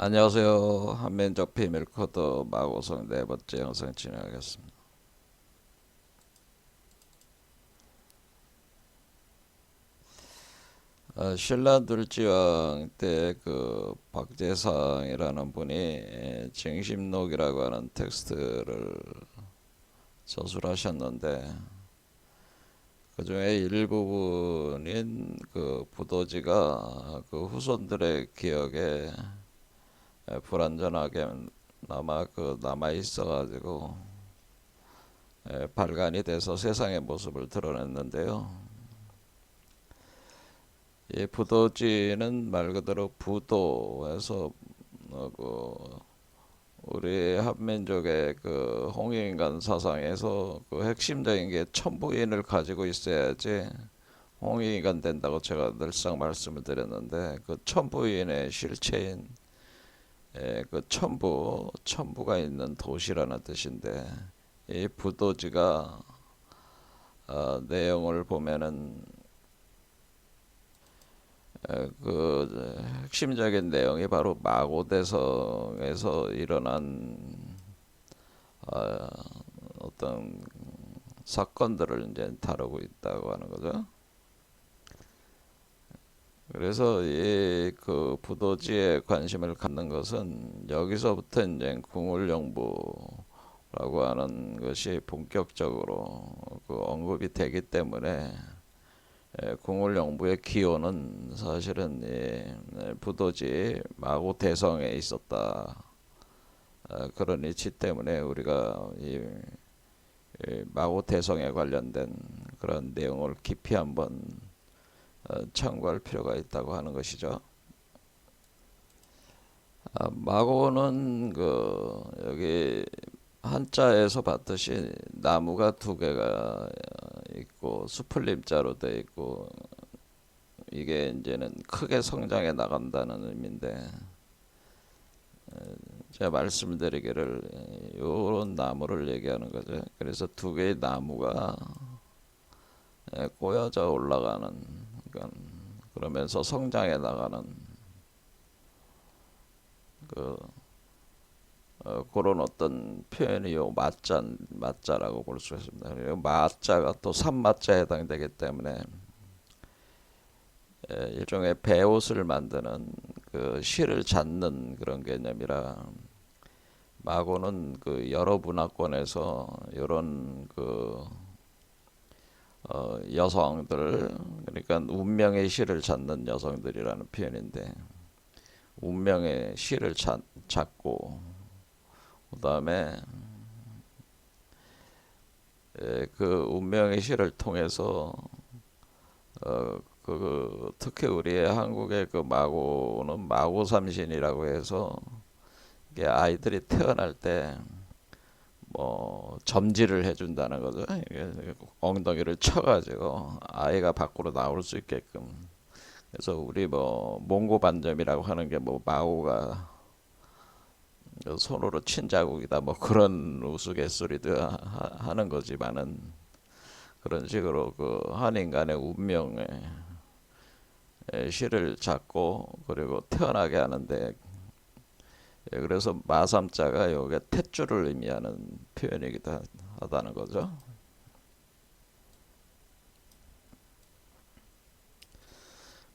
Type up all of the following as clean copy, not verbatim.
안녕하세요. 한면적 비밀 코드 마고성 네 번째 영상 진행하겠습니다. 신라 둘지왕 때 그 박재상이라는 분이 징심록이라고 하는 텍스트를 저술하셨는데 그 중에 일부분인 그 부도지가 그 후손들의 기억에 불완전하게 남아 있어가지고 발간이 돼서 세상의 모습을 드러냈는데요. 이 부도지는 말 그대로 부도에서 그 우리 한민족의 그 홍익인간 사상에서 그 핵심적인 게 천부인을 가지고 있어야지 홍익인간 된다고 제가 늘상 말씀을 드렸는데, 그 천부인의 실체인 그 천부가 있는 도시라는 뜻인데, 이 부도지가 내용을 보면은 그 핵심적인 내용이 바로 마고대성에서 일어난 어, 어떤 사건들을 이제 다루고 있다고 하는 거죠. 그래서 이 그 부도지에 관심을 갖는 것은 여기서부터 이제 궁울영부라고 하는 것이 본격적으로 그 언급이 되기 때문에, 궁울영부의 기원은 사실은 이 부도지 마고대성에 있었다. 그런 이치 때문에 우리가 이 마고대성에 관련된 그런 내용을 깊이 한번 참고할 필요가 있다고 하는 것이죠. 마고는 그 여기 한자에서 봤듯이 나무가 두 개가 있고 수풀림자로 되어 있고, 이게 이제는 크게 성장해 나간다는 의미인데, 제가 말씀드리기를 요런 나무를 얘기하는 거죠. 그래서 두 개의 나무가 꼬여져 올라가는, 그러니까 그러면서 성장해 나가는 그 그런 어떤 표현이 요 맞자라고 볼 수 있습니다. 그리고 맞자가 또 삼맞자에 해당되기 때문에 일종의 배옷을 만드는 그 실을 찾는 그런 개념이라, 마고는 그 여러 문화권에서 이런 그 여성들, 그러니까 운명의 실을 찾는 여성들이라는 표현인데, 운명의 실을 찾고 그다음에 그 운명의 실을 통해서 특히 우리의 한국의 그 마고는 마고삼신이라고 해서, 이게 아이들이 태어날 때 뭐 점지를 해준다는 거죠. 엉덩이를 쳐가지고 아이가 밖으로 나올 수 있게끔. 그래서 우리 뭐 몽고 반점이라고 하는 게 뭐 마고가 손으로 친 자국이다 뭐 그런 우스갯소리도 하는 거지만은, 그런 식으로 그 한 인간의 운명의 실을 잡고 그리고 태어나게 하는데, 그래서 마삼자가 여기에 탯줄을 의미하는 표현이기도 하다는 거죠.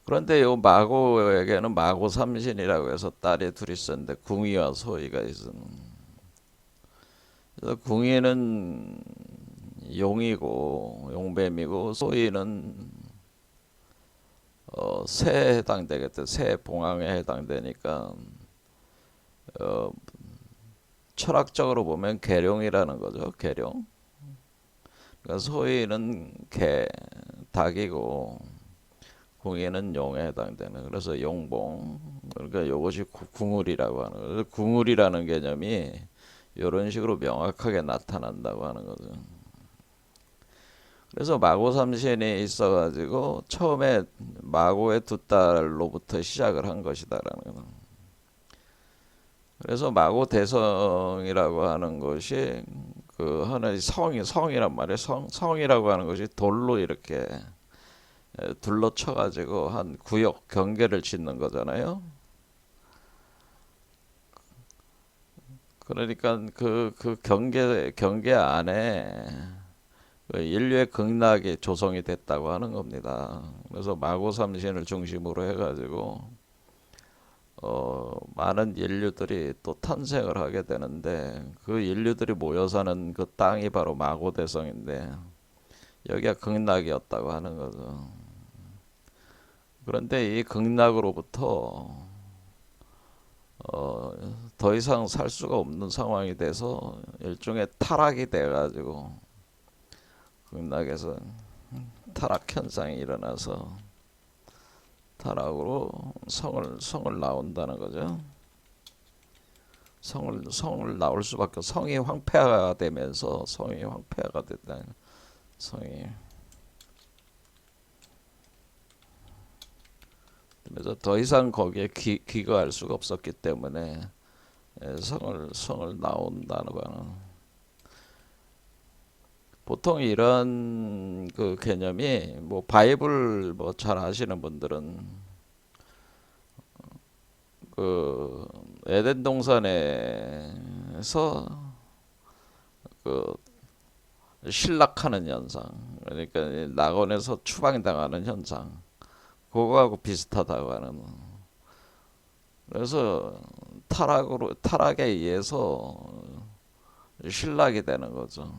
그런데 요 마고에게는 마고 삼신이라고 해서 딸이 둘이 있었는데, 궁이와 소이가 있었는. 그래서 궁이는 용이고 용뱀이고, 소이는 새에 해당되겠다. 새 봉황에 해당되니까 어, 철학적으로 보면 계룡이라는 거죠. 계룡. 그러니까 소이는 개, 닭이고, 궁이는 용에 해당되는. 그래서 용봉. 그러니까 이것이 궁울이라고 하는 거죠. 궁울이라는 개념이 이런 식으로 명확하게 나타난다고 하는 거죠. 그래서 마고 삼신이 있어가지고 처음에 마고의 두 딸로부터 시작을 한 것이다라는 거죠. 그래서 마고 대성이라고 하는 것이 그 하나의 성이란 말이에요. 성이라고 하는 것이 돌로 이렇게 둘러쳐 가지고 한 구역 경계를 짓는 거잖아요. 그러니까 그 경계 안에 그 인류의 극락이 조성이 됐다고 하는 겁니다. 그래서 마고삼신을 중심으로 해가지고 많은 인류들이 또 탄생을 하게 되는데 그 인류들이 모여 사는 그 땅이 바로 마고대성인데 여기가 극락이었다고 하는 거죠. 그런데 이 극락으로부터 어, 더 이상 살 수가 없는 상황이 돼서 일종의 타락이 돼가지고 극락에서 타락 현상이 일어나서 타락으로 성을 나온다는 거죠. 성을 나올 수밖에 성이 황폐화가 되면서 성이 황폐화가 됐다. 성이 그래서 더 이상 거기에 귀거할 수가 없었기 때문에 성을 나온다는 거는 보통 이런 그 개념이 뭐 바이블 뭐 잘 아시는 분들은 그 에덴 동산에서 그 실락하는 현상 그러니까 낙원에서 추방당하는 현상 그거하고 비슷하다고 하는 그래서 타락에 의해서 실락이 되는 거죠.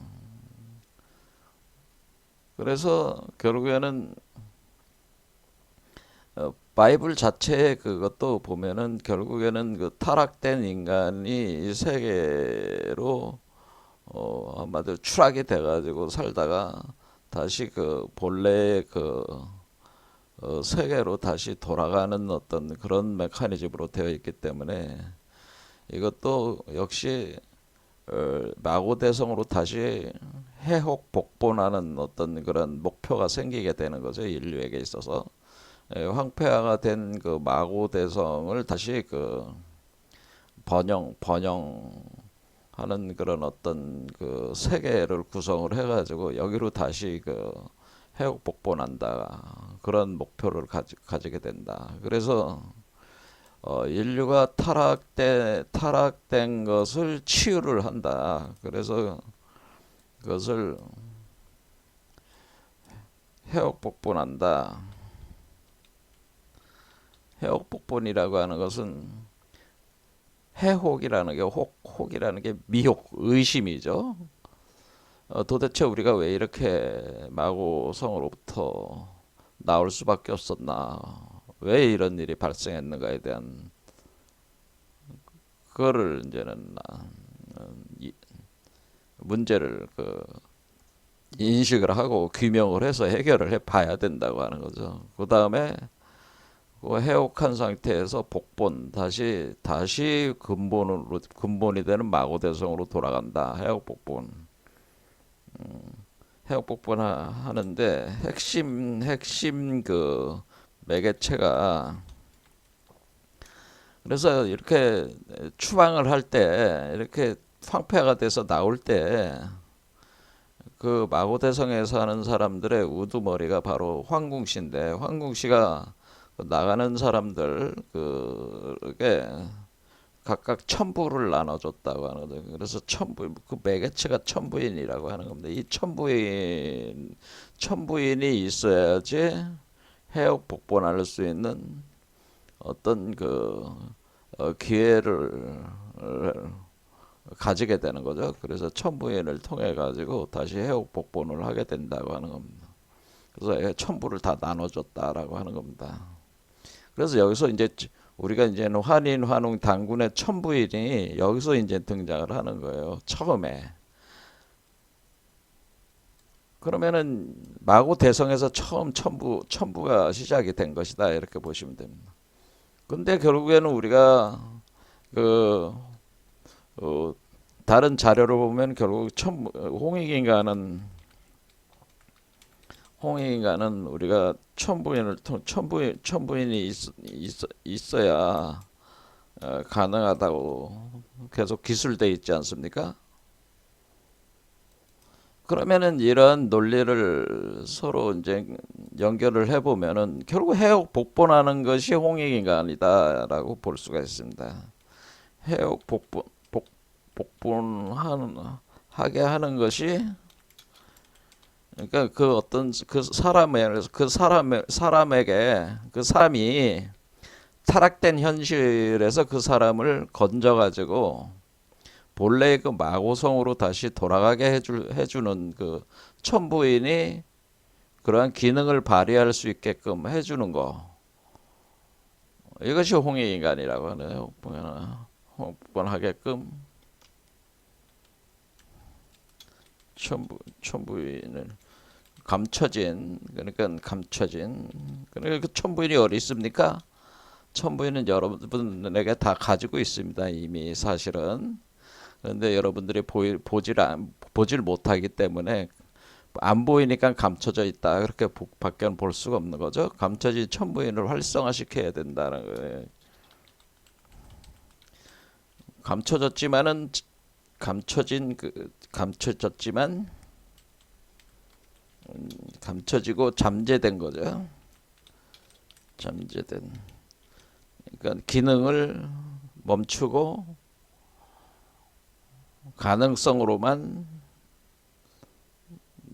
그래서 결국에는 바이블 자체의 그것도 보면은 결국에는 그 타락된 인간이 이 세계로 한마디로 추락이 돼가지고 살다가 다시 그 본래의 그 세계로 다시 돌아가는 어떤 그런 메커니즘으로 되어 있기 때문에 이것도 역시 마고대성으로 다시 해혹 복본하는 어떤 그런 목표가 생기게 되는 거죠. 인류에게 있어서 황폐화가 된 그 마고대성을 다시 그 번영하는 그런 어떤 그 세계를 구성을 해가지고 여기로 다시 그 해옥 복본한다 그런 목표를 가지게 된다. 그래서 인류가 타락된 것을 치유를 한다. 그래서 그것을 해옥 복본한다. 해옥 복본이라고 하는 것은 해혹이라는 게 혹이라는 게 미혹, 의심이죠. 도대체 우리가 왜 이렇게 마고성으로부터 나올 수밖에 없었나? 왜 이런 일이 발생했는가에 대한 그거를 이제는 문제를 인식을 하고 규명을 해서 해결을 해 봐야 된다고 하는 거죠. 그 다음에 그 해옥한 상태에서 복본 다시 근본이 되는 마고대성으로 돌아간다. 해옥 복본. 해옥 복본 하는데 핵심 그 매개체가 그래서 이렇게 추방을 할 때 이렇게 황폐화가 돼서 나올 때 그 마고대성에 사는 사람들의 우두머리가 바로 황궁시인데 황궁시가 나가는 사람들 그게 각각 천부를 나눠줬다고 하는 거죠. 그래서 그 매개체가 천부인이라고 하는 겁니다. 이 천부인이 있어야지 해옥 복본할 수 있는 어떤 기회를 가지게 되는 거죠. 그래서 천부인을 통해 가지고 다시 해옥 복본을 하게 된다고 하는 겁니다. 그래서 천부를 다 나눠줬다라고 하는 겁니다. 그래서 여기서 이제 우리가 이제는 환인, 환웅, 단군의 천부인이 여기서 이제 등장을 하는 거예요. 처음에. 그러면은 마고 대성에서 처음 천부가 시작이 된 것이다 이렇게 보시면 됩니다. 근데 결국에는 우리가 그 다른 자료를 보면 결국 홍익인간은 우리가 천부인이 있어야 가능하다고 계속 기술돼 있지 않습니까? 그러면은 이런 논리를 서로 이제 연결을 해보면은 결국 해옥 복본하는 것이 홍익인간이다라고 볼 수가 있습니다. 해옥 복분하는 하게 하는 것이, 그러니까 그 어떤 그 사람에게 그 사람이 타락된 현실에서 그 사람을 건져 가지고 본래의 그 마고성으로 다시 돌아가게 해주는 그 천부인이 그러한 기능을 발휘할 수 있게끔 해주는 거, 이것이 홍익인간이라고 하네요. 복권하게끔 천부인을 그러니까 그 천부인이 어디 있습니까? 천부인은 여러분에게 다 가지고 있습니다, 이미 사실은. 그런데 여러분들이 보질 못하기 때문에, 안 보이니까 감춰져 있다, 그렇게 밖에는 볼 수가 없는 거죠. 감춰진 천부인을 활성화시켜야 된다는 거예요. 감춰졌지만은 감춰졌지만 감춰지고 잠재된 거죠. 잠재된. 그러니까 기능을 멈추고 가능성으로만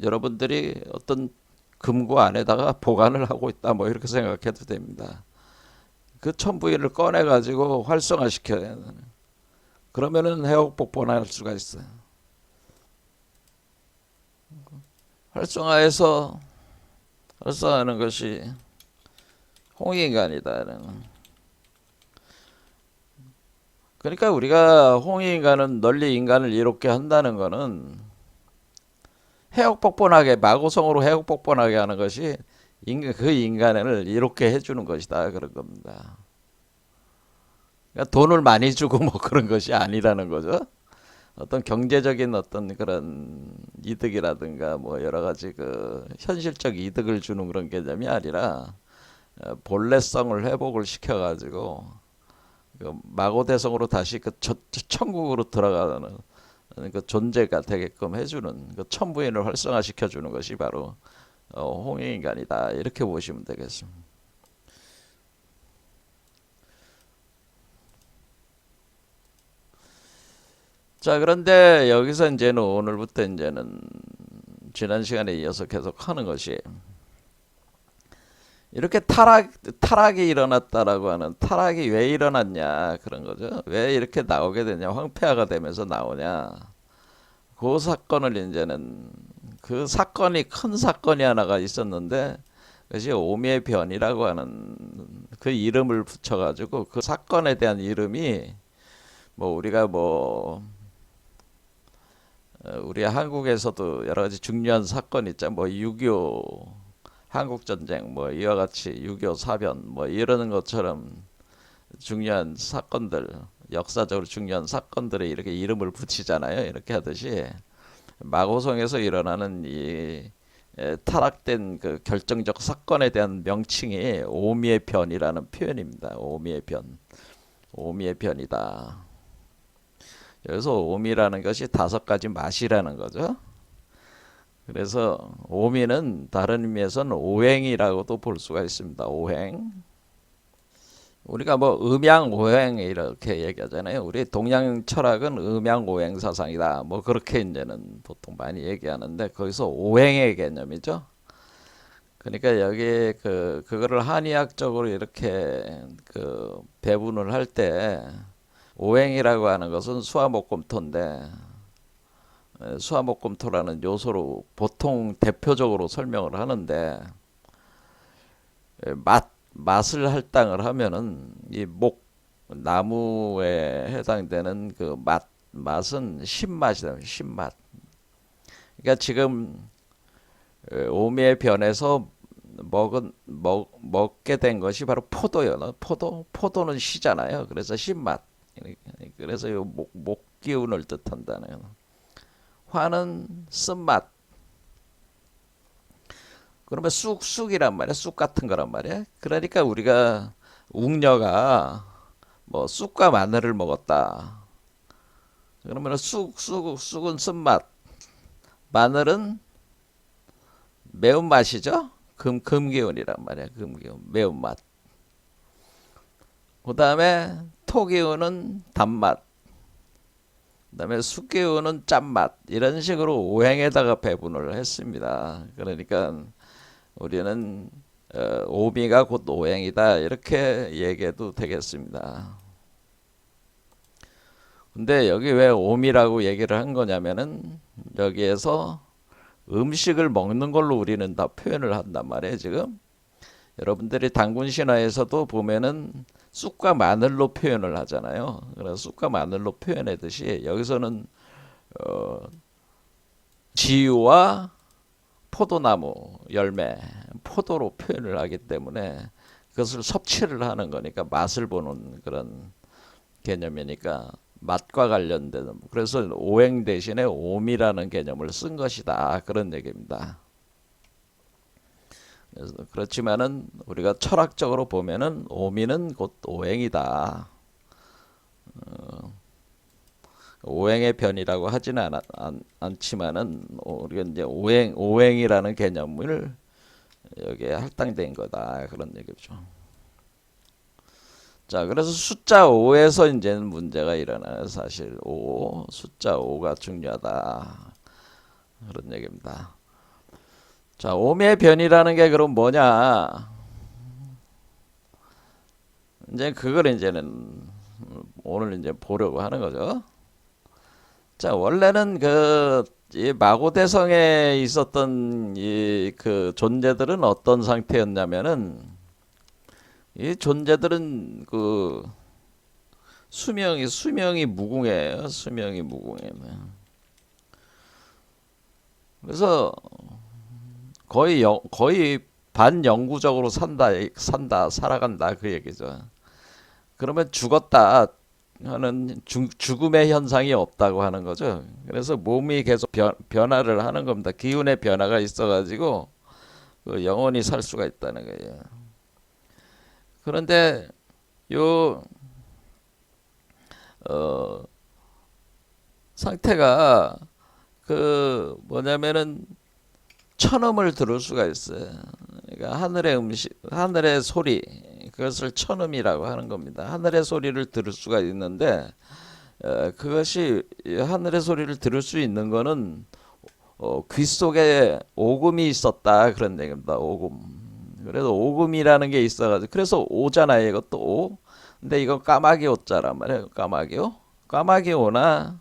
여러분들이 어떤 금고 안에다가 보관을 하고 있다, 뭐 이렇게 생각해도 됩니다. 그 천부인을 꺼내 가지고 활성화시켜야 해요. 그러면은 해옥복본할 수가 있어요. 활성화하는 것이 홍익인간이다는. 그러니까 우리가 홍익인간은 널리 인간을 이롭게 한다는 것은 해옥복본하게, 마고성으로 해옥복본하게 하는 것이 그 인간을 이롭게 해주는 것이다, 그런 겁니다. 그러니까 돈을 많이 주고 뭐 그런 것이 아니라는 거죠. 어떤 경제적인 어떤 그런 이득이라든가 뭐 여러 가지 그 현실적 이득을 주는 그런 개념이 아니라, 본래성을 회복을 시켜가지고 그 마고대성으로 다시 그 천국으로 들어가는 그 존재가 되게끔 해주는, 그 천부인을 활성화시켜주는 것이 바로 홍익인간이다, 이렇게 보시면 되겠습니다. 자, 그런데 여기서 이제는 오늘부터 이제는 지난 시간에 이어서 계속 하는 것이, 이렇게 타락이 일어났다라고 하는, 타락이 왜 일어났냐, 그런 거죠. 왜 이렇게 나오게 되냐, 황폐화가 되면서 나오냐. 그 사건을 이제는, 그 사건이, 큰 사건이 하나가 있었는데, 그것이 오미의 변이라고 하는 그 이름을 붙여가지고, 그 사건에 대한 이름이 뭐 우리가 뭐 우리 한국에서도 여러 가지 중요한 사건 있죠. 뭐 6.25 한국전쟁, 뭐 이와 같이 6.25 사변, 뭐 이러는 것처럼 중요한 사건들, 역사적으로 중요한 사건들에 이렇게 이름을 붙이잖아요. 이렇게 하듯이 마고성에서 일어나는 이 타락된 그 결정적 사건에 대한 명칭이 오미의 변이라는 표현입니다. 오미의 변, 오미의 변이다. 여기서 오미라는 것이 5가지 맛이라는 거죠. 그래서 오미는 다른 의미에서는 오행이라고도 볼 수가 있습니다. 오행. 우리가 뭐 음양오행 이렇게 얘기하잖아요. 우리 동양 철학은 음양오행 사상이다, 뭐 그렇게 이제는 보통 많이 얘기하는데, 거기서 오행의 개념이죠. 그러니까 여기 그거를 한의학적으로 이렇게 그 배분을 할 때, 오행이라고 하는 것은 수화목금토인데, 수화목금토라는 요소로 보통 대표적으로 설명을 하는데, 맛을 할당을 하면은 이 나무에 해당되는 그 맛은 신맛이다. 신맛. 그러니까 지금 오미의 변에서 먹게 된 것이 바로 포도요. 포도는 시잖아요. 그래서 신맛. 그래서 이 목 기운을 뜻한다는. 화는 쓴맛. 그러면 쑥이란 말이야. 쑥 같은 거란 말이야. 그러니까 우리가 웅녀가 뭐 쑥과 마늘을 먹었다. 그러면 쑥은 쓴맛, 마늘은 매운맛이죠. 금기운이란 말이야. 금기운, 매운맛. 그 다음에 토기운은 단맛, 그다음에 숙기운은 짠맛 이런 식으로 오행에다가 배분을 했습니다. 그러니까 우리는 오미가 곧 오행이다 이렇게 얘기해도 되겠습니다. 근데 여기 왜 오미라고 얘기를 한 거냐면은 여기에서 음식을 먹는 걸로 우리는 다 표현을 한단 말이에요. 지금 여러분들이 단군 신화에서도 보면은 쑥과 마늘로 표현을 하잖아요. 그래서 쑥과 마늘로 표현하듯이 여기서는 어, 지유와 포도나무 열매, 포도로 표현을 하기 때문에 그것을 섭취를 하는 거니까 맛을 보는 그런 개념이니까 맛과 관련된, 그래서 오행 대신에 오미라는 개념을 쓴 것이다 그런 얘기입니다. 그래서 그렇지만은 우리가 철학적으로 보면은 오미는 곧 오행이다. 오행의 변이라고 하지는 않지만은 우리가 이제 오행이라는 개념을 여기에 할당된 거다 그런 얘기죠. 자, 그래서 숫자 5에서 이제는 문제가 일어나요. 사실 숫자 5가 중요하다 그런 얘기입니다. 자, 오미의 변이라는 게 그럼 뭐냐? 이제 그걸 이제는 오늘 이제 보려고 하는 거죠. 자, 원래는 이 마고대성에 있었던 이 그 존재들은 어떤 상태였냐면은 이 존재들은 그 수명이 무궁해요. 수명이 무궁해. 그래서 거의 반영구적으로 살아간다 그 얘기죠. 그러면 죽었다 하는 죽음의 현상이 없다고 하는 거죠. 그래서 몸이 계속 변화를 하는 겁니다. 기운의 변화가 있어가지고 영원히 살 수가 있다는 거예요. 그런데 요 상태가 그 뭐냐면은 천음을 들을 수가 있어요. 그러니까 하늘의 소리, 그것을 천음이라고 하는 겁니다. 하늘의 소리를 들을 수가 있는데 그것이 하늘의 소리를 들을 수 있는 거는 귀 속에 오금이 있었다 그런 얘기입니다. 오금. 그래서 오금이라는 게 있어가지고 그래서 오잖아요. 이것도 오. 근데 이거 까마귀 오자란 말이에요. 까마귀오. 까마귀 오나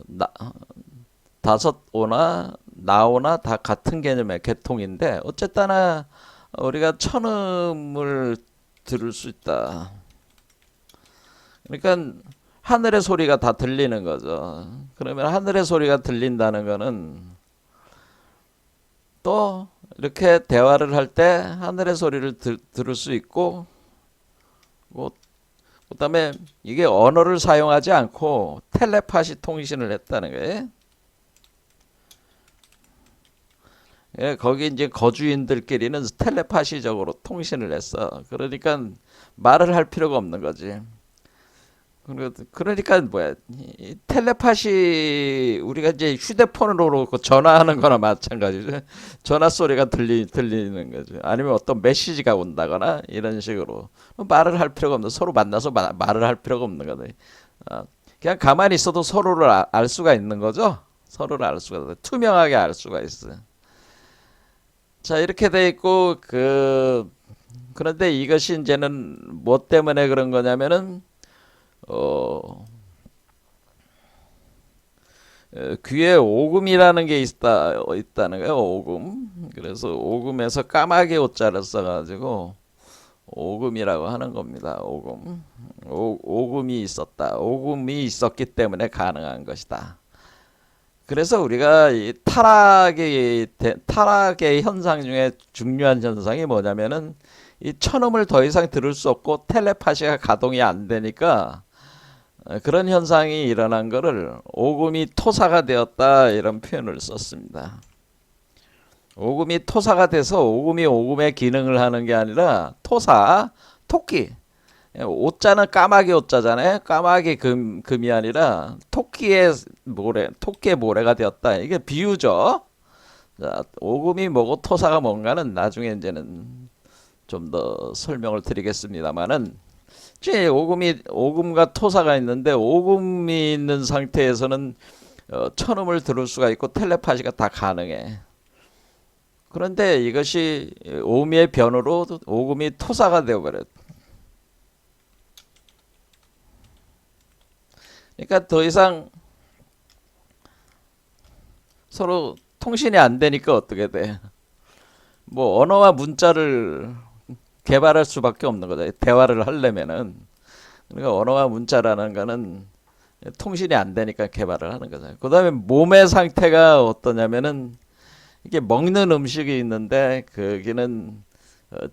나, 다섯 오나 나오나 다 같은 개념의 개통인데 어쨌든 우리가 천음을 들을 수 있다. 그러니까 하늘의 소리가 다 들리는 거죠. 그러면 하늘의 소리가 들린다는 거는 또 이렇게 대화를 할 때 하늘의 소리를 들을 수 있고 뭐 그다음에 이게 언어를 사용하지 않고 텔레파시 통신을 했다는 거예요. 예, 거기 이제 거주인들끼리는 텔레파시적으로 통신을 했어. 그러니까 말을 할 필요가 없는 거지. 그러니까 뭐야? 이 텔레파시 우리가 이제 휴대폰으로 전화하는 거나 마찬가지죠. 전화 소리가 들리는 거죠. 아니면 어떤 메시지가 온다거나 이런 식으로 말을 할 필요가 없는, 서로 만나서 말을 할 필요가 없는 거네. 그냥 가만히 있어도 서로를 알 수가 있는 거죠. 서로를 알 수가 있어. 투명하게 알 수가 있어요. 자, 이렇게 돼 있고 그런데 이것이 이제는 뭐 때문에 그런 거냐면은 어, 귀에 오금이라는 게 있다는 거예요. 오금. 그래서 오금에서 까마귀 오자를 써가지고 오금이라고 하는 겁니다. 오금. 오금이 있었다. 오금이 있었기 때문에 가능한 것이다. 그래서 우리가 이 타락의 현상 중에 중요한 현상이 뭐냐면은 이 천음을 더 이상 들을 수 없고 텔레파시가 가동이 안 되니까 그런 현상이 일어난 것을 오금이 토사가 되었다 이런 표현을 썼습니다. 오금이 토사가 돼서 오금이 오금의 기능을 하는 게 아니라 토끼. 오자는 까마귀 오자잖아요. 까마귀 금이 아니라 토끼의 모래가 되었다. 이게 비유죠. 자, 오금이 뭐고 토사가 뭔가는 나중에 이제는 좀 더 설명을 드리겠습니다만은 오금과 토사가 있는데 오금이 있는 상태에서는 천음을 들을 수가 있고 텔레파시가 다 가능해. 그런데 이것이 오미의 변으로 오금이 토사가 되어버려. 그러니까 더 이상 서로 통신이 안 되니까 어떻게 돼? 뭐 언어와 문자를 개발할 수밖에 없는 거죠. 대화를 하려면은. 그러니까 언어와 문자라는 거는 통신이 안 되니까 개발을 하는 거죠. 그 다음에 몸의 상태가 어떠냐면은 이게 먹는 음식이 있는데 거기는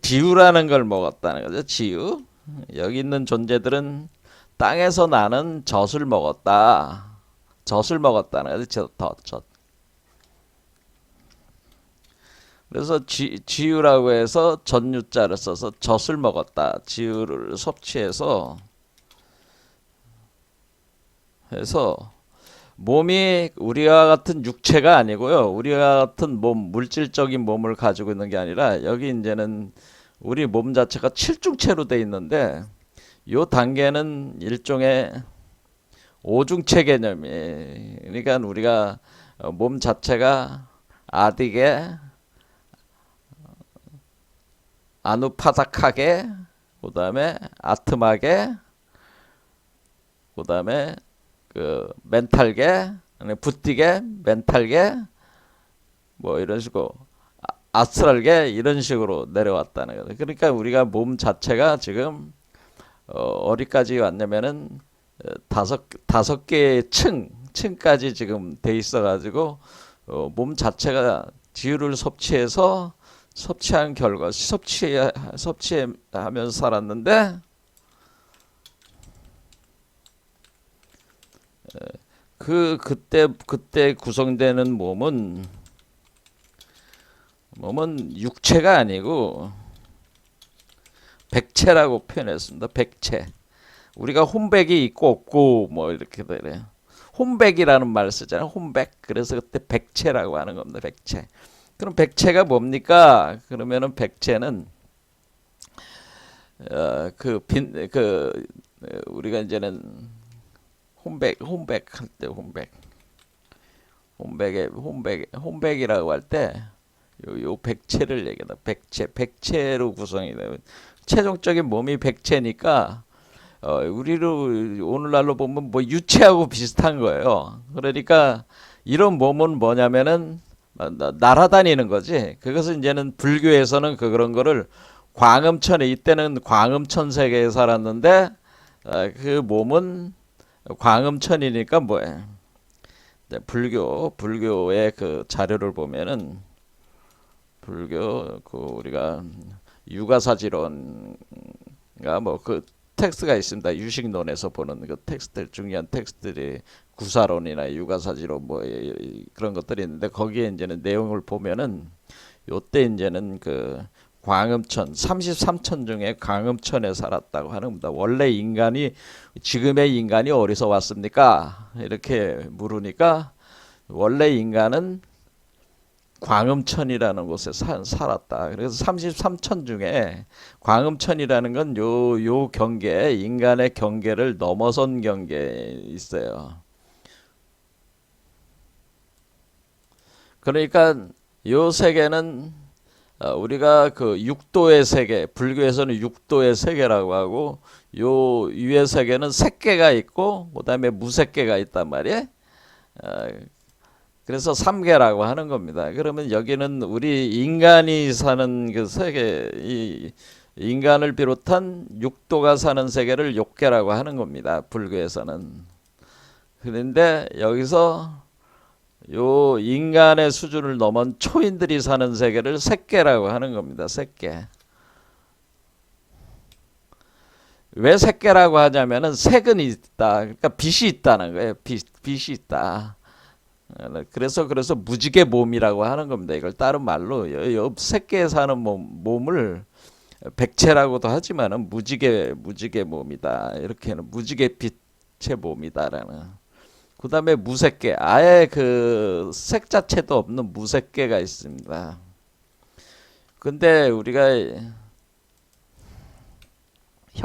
지유라는 걸 먹었다는 거죠. 지유. 여기 있는 존재들은 땅에서 나는 젖을 먹었다. 젖을 먹었다는 거죠. 젖. 그래서 지유라고 해서 전유자를 써서 젖을 먹었다. 지유를 섭취해서 해서 몸이 우리와 같은 육체가 아니고요. 우리와 같은 물질적인 몸을 가지고 있는 게 아니라 여기 이제는 우리 몸 자체가 칠중체로 돼 있는데 요 단계는 일종의 오중체 개념이. 그러니까 우리가 몸 자체가 아디게, 아누파닥하게, 그 다음에 아트마게, 그 다음에 그 멘탈계, 붓디계, 멘탈계, 뭐 이런 식으로 아스트랄계 이런 식으로 내려왔다는 거예요. 그러니까 우리가 몸 자체가 지금 어디까지 왔냐면은 다섯 개의 층까지 지금 돼 있어가지고 몸 자체가 지유를 섭취한 결과 섭취하면서 살았는데 그때 구성되는 몸은 육체가 아니고 백체라고 표현했습니다. 백체. 우리가 혼백이 있고 없고 뭐 이렇게 되래요. 혼백이라는 말을 쓰잖아요. 혼백. 그래서 그때 백체라고 하는 겁니다. 백체. 그럼 백체가 뭡니까? 그러면은 백체는 우리가 이제는 혼백 할 때 혼백이라고 할 때 요 백체를 얘기한다. 백체로 구성이 돼요. 최종적인 몸이 백체니까 우리로 오늘날로 보면 뭐 유체하고 비슷한 거예요. 그러니까 이런 몸은 뭐냐면은 날아다니는 거지. 그것은 이제는 불교에서는 그런 거를 광음천에, 이때는 광음천 세계에 살았는데 그 몸은 광음천이니까 뭐예요? 불교의 그 자료를 보면은 불교 우리가 유가사지론가 뭐 그 텍스트가 있습니다. 유식론에서 보는 그 텍스트들, 중요한 텍스트들이 구사론이나 유가사지론 뭐 그런 것들이 있는데 거기에 이제는 내용을 보면은 요때 이제는 그 광음천 33천 중에 광음천에 살았다고 하는 겁니다. 원래 지금의 인간이 어디서 왔습니까? 이렇게 물으니까 원래 인간은 광음천이라는 곳에 살았다. 그래서 33천 중에 광음천이라는 건 요 경계, 인간의 경계를 넘어선 경계에 있어요. 그러니까 요 세계는 우리가 그 육도의 세계, 불교에서는 육도의 세계라고 하고 요 위의 세계는 색계가 있고 그다음에 무색계가 있단 말이에요. 그래서 삼계라고 하는 겁니다. 그러면 여기는 우리 인간이 사는 그 세계, 이 인간을 비롯한 육도가 사는 세계를 욕계라고 하는 겁니다. 불교에서는. 그런데 여기서 요 인간의 수준을 넘은 초인들이 사는 세계를 색계라고 하는 겁니다. 색계. 왜 색계라고 하냐면은 색은 있다. 그러니까 빛이 있다는 거예요. 빛이 있다. 그래서 무지개 몸이라고 하는 겁니다. 이걸 다른 말로 요 색계에 사는 몸을 백체라고도 하지만은 무지개 몸이다. 이렇게는 무지개 빛의 몸이다라는. 그 다음에 무색계, 아예 그 색 자체도 없는 무색계가 있습니다. 근데 우리가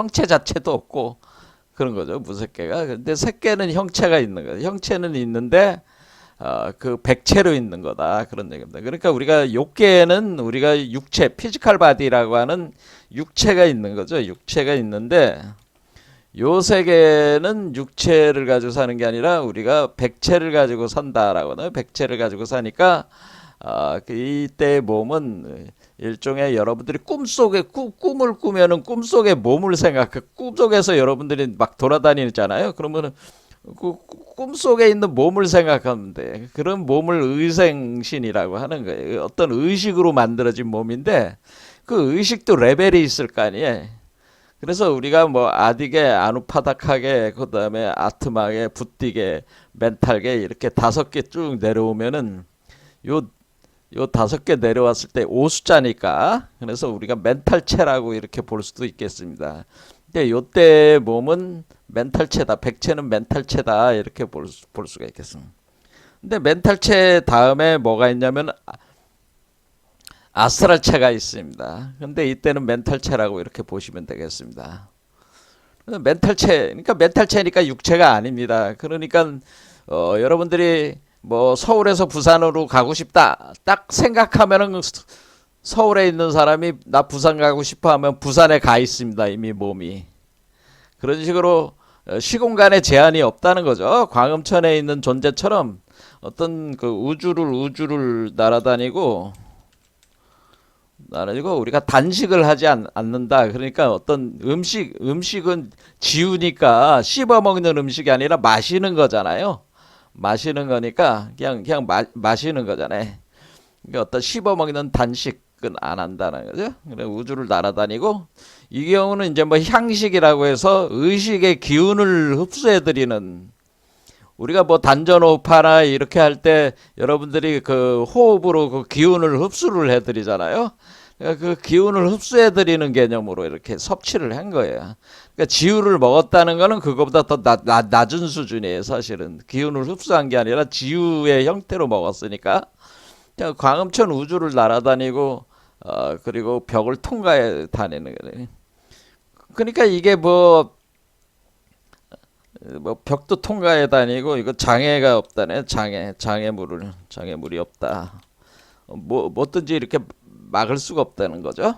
형체 자체도 없고 그런 거죠. 무색계가. 근데 색계는 형체가 있는 거예요. 형체는 있는데 그 백체로 있는 거다. 그런 얘기입니다. 그러니까 우리가 요계는 우리가 육체, 피지컬 바디라고 하는 육체가 있는 거죠. 육체가 있는데 요 세계는 육체를 가지고 사는 게 아니라 우리가 백체를 가지고 산다라고 하나요? 백체를 가지고 사니까 이때 몸은 일종의 여러분들이 꿈속에 꿈을 꾸면은 꿈속에 몸을 생각해 꿈속에서 여러분들이 막 돌아다니잖아요. 그러면은 그 꿈속에 있는 몸을 생각하면 돼. 그런 몸을 의생신이라고 하는 거예요. 어떤 의식으로 만들어진 몸인데 그 의식도 레벨이 있을 거 아니에요. 그래서 우리가 뭐 아디게, 아누파닥하게, 그 다음에 아트마게, 붓디게, 멘탈게 이렇게 5개 쭉 내려오면은 요 요 5개 내려왔을 때 5숫자니까 그래서 우리가 멘탈체라고 이렇게 볼 수도 있겠습니다. 근데 요때 몸은 멘탈체다. 백체는 멘탈체다. 이렇게 볼 수가 있겠습니다. 근데 멘탈체 다음에 뭐가 있냐면 아스트랄체가 있습니다. 근데 이때는 멘탈체라고 이렇게 보시면 되겠습니다. 그러니까 멘탈체니까 육체가 아닙니다. 그러니까 여러분들이 뭐 서울에서 부산으로 가고 싶다 딱 생각하면은 서울에 있는 사람이 나 부산 가고 싶어 하면 부산에 가 있습니다. 이미 몸이. 그런 식으로 시공간에 제한이 없다는 거죠. 광음천에 있는 존재처럼 어떤 그 우주를 날아다니고 우리가 단식을 하지 않는다. 그러니까 어떤 음식은 지우니까 씹어 먹는 음식이 아니라 마시는 거잖아요. 마시는 거니까 그냥 마시는 거잖아요. 그러니까 어떤 씹어 먹는 단식은 안 한다는 거죠. 그래 우주를 날아다니고 이 경우는 이제 뭐 향식이라고 해서 의식의 기운을 흡수해 드리는 우리가 뭐 단전호흡하나 이렇게 할 때 여러분들이 그 호흡으로 그 기운을 흡수를 해 드리잖아요. 그러니까 그 기운을 흡수해 드리는 개념으로 이렇게 섭취를 한 거예요. 그러니까 지유를 먹었다는 거는 그거보다 더 낮은 수준이에요. 사실은 기운을 흡수한 게 아니라 지유의 형태로 먹었으니까 광음천 우주를 날아다니고 그리고 벽을 통과해 다니는 거예요. 그러니까 이게 뭐 벽도 통과해 다니고 이거 장애가 없다네. 장애물이 없다. 뭐든지 이렇게 막을 수가 없다는 거죠.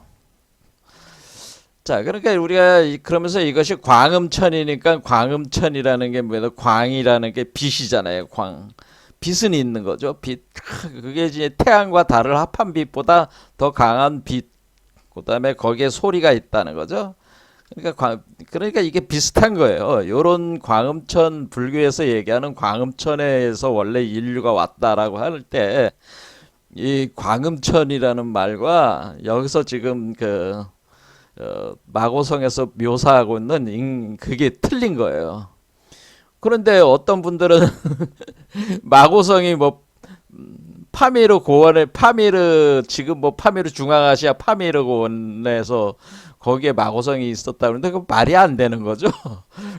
자, 그러니까 우리가 그러면서 이것이 광음천이니까 광음천이라는 게 뭐예요? 광이라는 게 빛이잖아요. 광. 빛은 있는 거죠. 빛. 그게 이제 태양과 달을 합한 빛보다 더 강한 빛. 그다음에 거기에 소리가 있다는 거죠. 그러니까 이게 비슷한 거예요. 요런 광음천 불교에서 얘기하는 광음천에서 원래 인류가 왔다라고 할 때 이 광음천이라는 말과 여기서 지금 그 마고성에서 묘사하고 있는 그게 틀린 거예요. 그런데 어떤 분들은 마고성이 뭐 파미르 고원에 지금 뭐 파미르 중앙아시아 파미르 고원에서 거기에 마고성이 있었다 그러는데 그 말이 안 되는 거죠.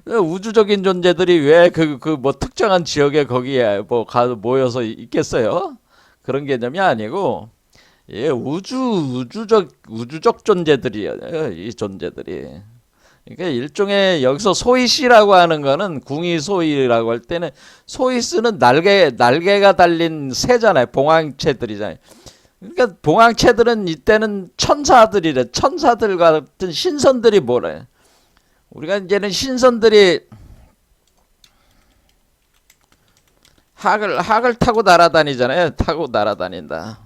우주적인 존재들이 왜 그 뭐 특정한 지역에 거기에 뭐 가서 모여서 있겠어요? 그런 개념이 아니고 예, 우주적 존재들이에요. 이 존재들이. 그러니까 일종의 여기서 소이시라고 하는 거는 궁이소이라고 할 때는 소이스는 날개가 달린 새잖아요. 봉황체들이잖아요. 그러니까 봉황체들은 이때는 천사들이래. 천사들과 같은 신선들이 뭐래. 우리가 이제는 신선들이 학을 타고 날아다니잖아요. 타고 날아다닌다.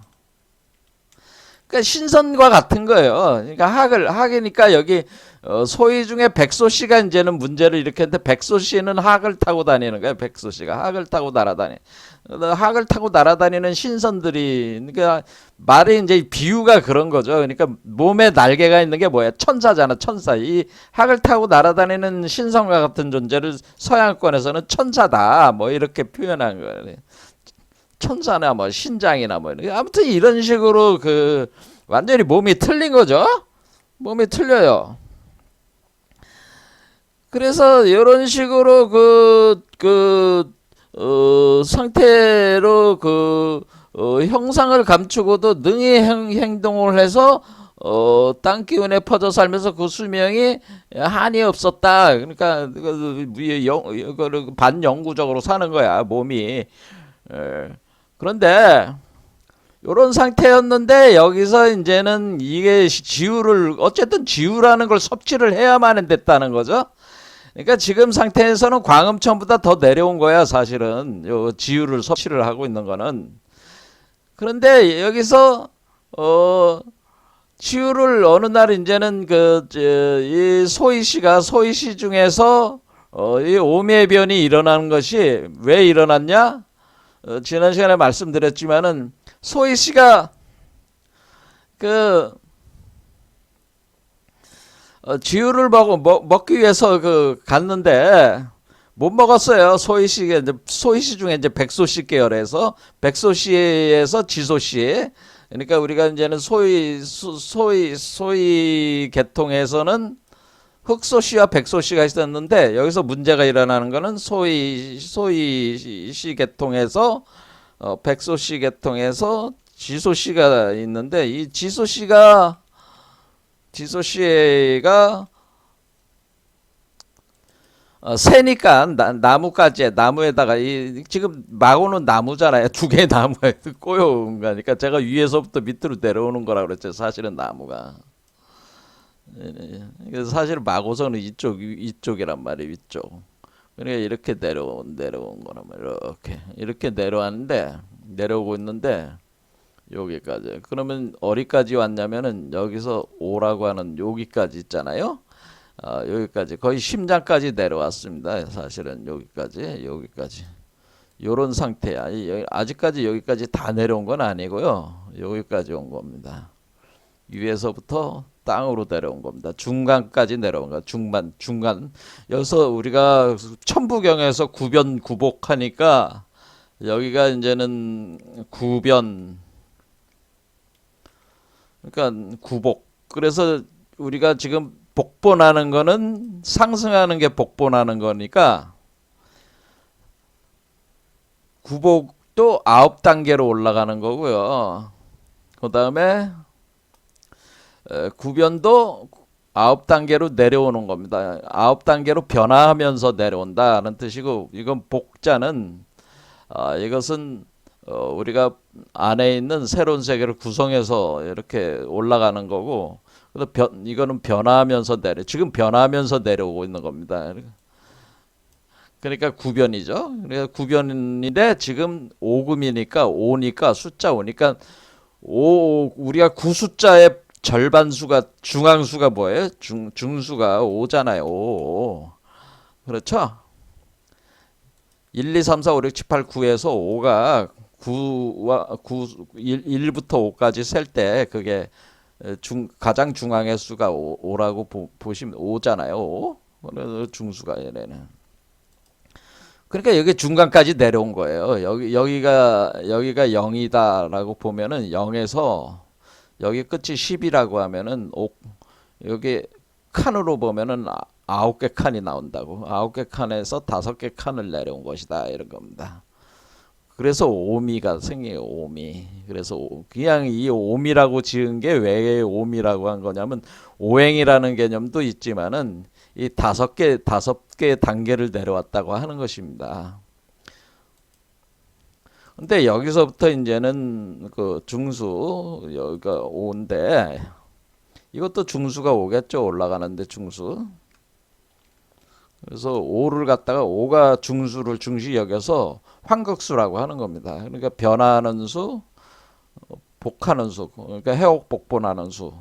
그러니까 신선과 같은 거예요. 그러니까 학이니까 여기 소위 중에 백소씨가 이제는 문제를 일으켰는데 백소씨는 학을 타고 다니는 거예요. 백소씨가 학을 타고 학을 타고 날아다니는 신선들이 그러니까 말이 이제 비유가 그런 거죠. 그러니까 몸에 날개가 있는 게 뭐야? 천사잖아. 천사. 이 학을 타고 날아다니는 신선과 같은 존재를 서양권에서는 천사다. 뭐 이렇게 표현한 거예요. 천사나 뭐 신장이나 뭐 아무튼 이런 식으로 그 완전히 몸이 틀린 거죠. 몸이 틀려요. 그래서 이런 식으로 상태로 형상을 감추고도 능히 행동을 해서 땅 기운에 퍼져 살면서 그 수명이 한이 없었다. 그러니까 반영구적으로 사는 거야 몸이. 에, 그런데 요런 상태였는데 여기서 이제는 이게 지우를 어쨌든 지우라는 걸 섭취를 해야만 됐다는 거죠. 그러니까 지금 상태에서는 광음천보다 더 내려온 거야 사실은 요 지우를 섭취를 하고 있는 거는. 그런데 여기서 치유를 어느 날 이제는 이 소이시 중에서 이 오매변이 일어나는 것이 왜 일어났냐? 지난 시간에 말씀드렸지만은 소이시가 그 지유를 먹기 위해서 갔는데 못 먹었어요. 소이시 중에 이제 백소씨 계열에서 백소씨에서 지소씨. 그러니까 우리가 이제는 소위 계통에서는 흑소씨와 백소씨가 있었는데 여기서 문제가 일어나는 거는 소위씨 계통에서 백소씨 계통에서 지소씨가 있는데 이 지소씨가 새니까 나무에다가 지금 마고는 나무잖아요. 두 개의 나무에 꼬여온 거니까 제가 위에서부터 밑으로 내려오는 거라고 그랬죠. 사실은 나무가. 그래서 사실 마고선은 이쪽이란 말이에요. 위쪽. 그러니까 이렇게 내려온 거란 말이에요. 이렇게 내려오고 있는데 여기까지. 그러면 어디까지 왔냐면은 여기서 오라고 하는 여기까지 있잖아요. 여기까지 거의 심장까지 내려왔습니다. 사실은 여기까지 요런 상태야. 아직까지 여기까지 다 내려온 건 아니고요. 여기까지 온 겁니다. 위에서부터 땅으로 내려온 겁니다. 중간까지 내려온 거야. 중간. 여기서 우리가 천부경에서 구변 구복하니까 여기가 이제는 구변. 그러니까 구복. 그래서 우리가 지금 복본하는 거는 상승하는 게 복본하는 거니까 구복도 9단계로 올라가는 거고요. 그 다음에 구변도 9단계로 내려오는 겁니다. 9단계로 변화하면서 내려온다는 뜻이고 이건 복자는 이것은 우리가 안에 있는 새로운 세계를 구성해서 이렇게 올라가는 거고 이거는 변화하면서 지금 변화하면서 내려오고 있는 겁니다. 그러니까 구변이죠. 그러니까 구변인데 지금 5금이니까 5니까 숫자 5니까 우리가 구숫자의 절반수가 중앙수가 뭐예요? 중수가 5잖아요. 5. 그렇죠? 1, 2, 3, 4, 5, 6, 7, 8, 9에서 5가 1부터 5까지 셀 때 그게 가장 중앙의 수가 5라고 보시면 5잖아요. 5. 그래서 중수가 얘네는. 그러니까 여기 중간까지 내려온 거예요. 여기가 0이다라고 보면은 0에서 여기 끝이 10이라고 하면은 여기 칸으로 보면은 9개 칸이 나온다고. 9개 칸에서 5개 칸을 내려온 것이다 이런 겁니다. 그래서 오미가 생겨요. 오미. 그래서 그냥 이 오미라고 지은 게 왜 오미라고 한 거냐면 오행이라는 개념도 있지만은 이 5개 단계를 내려왔다고 하는 것입니다. 근데 여기서부터 이제는 그 중수 여기가 5인데 이것도 중수가 오겠죠. 올라가는데 중수. 그래서 5를 갖다가 5가 중수를 중시 여겨서 환극수라고 하는 겁니다. 그러니까 변화하는 수, 복하는 수, 그러니까 해옥복본하는 수.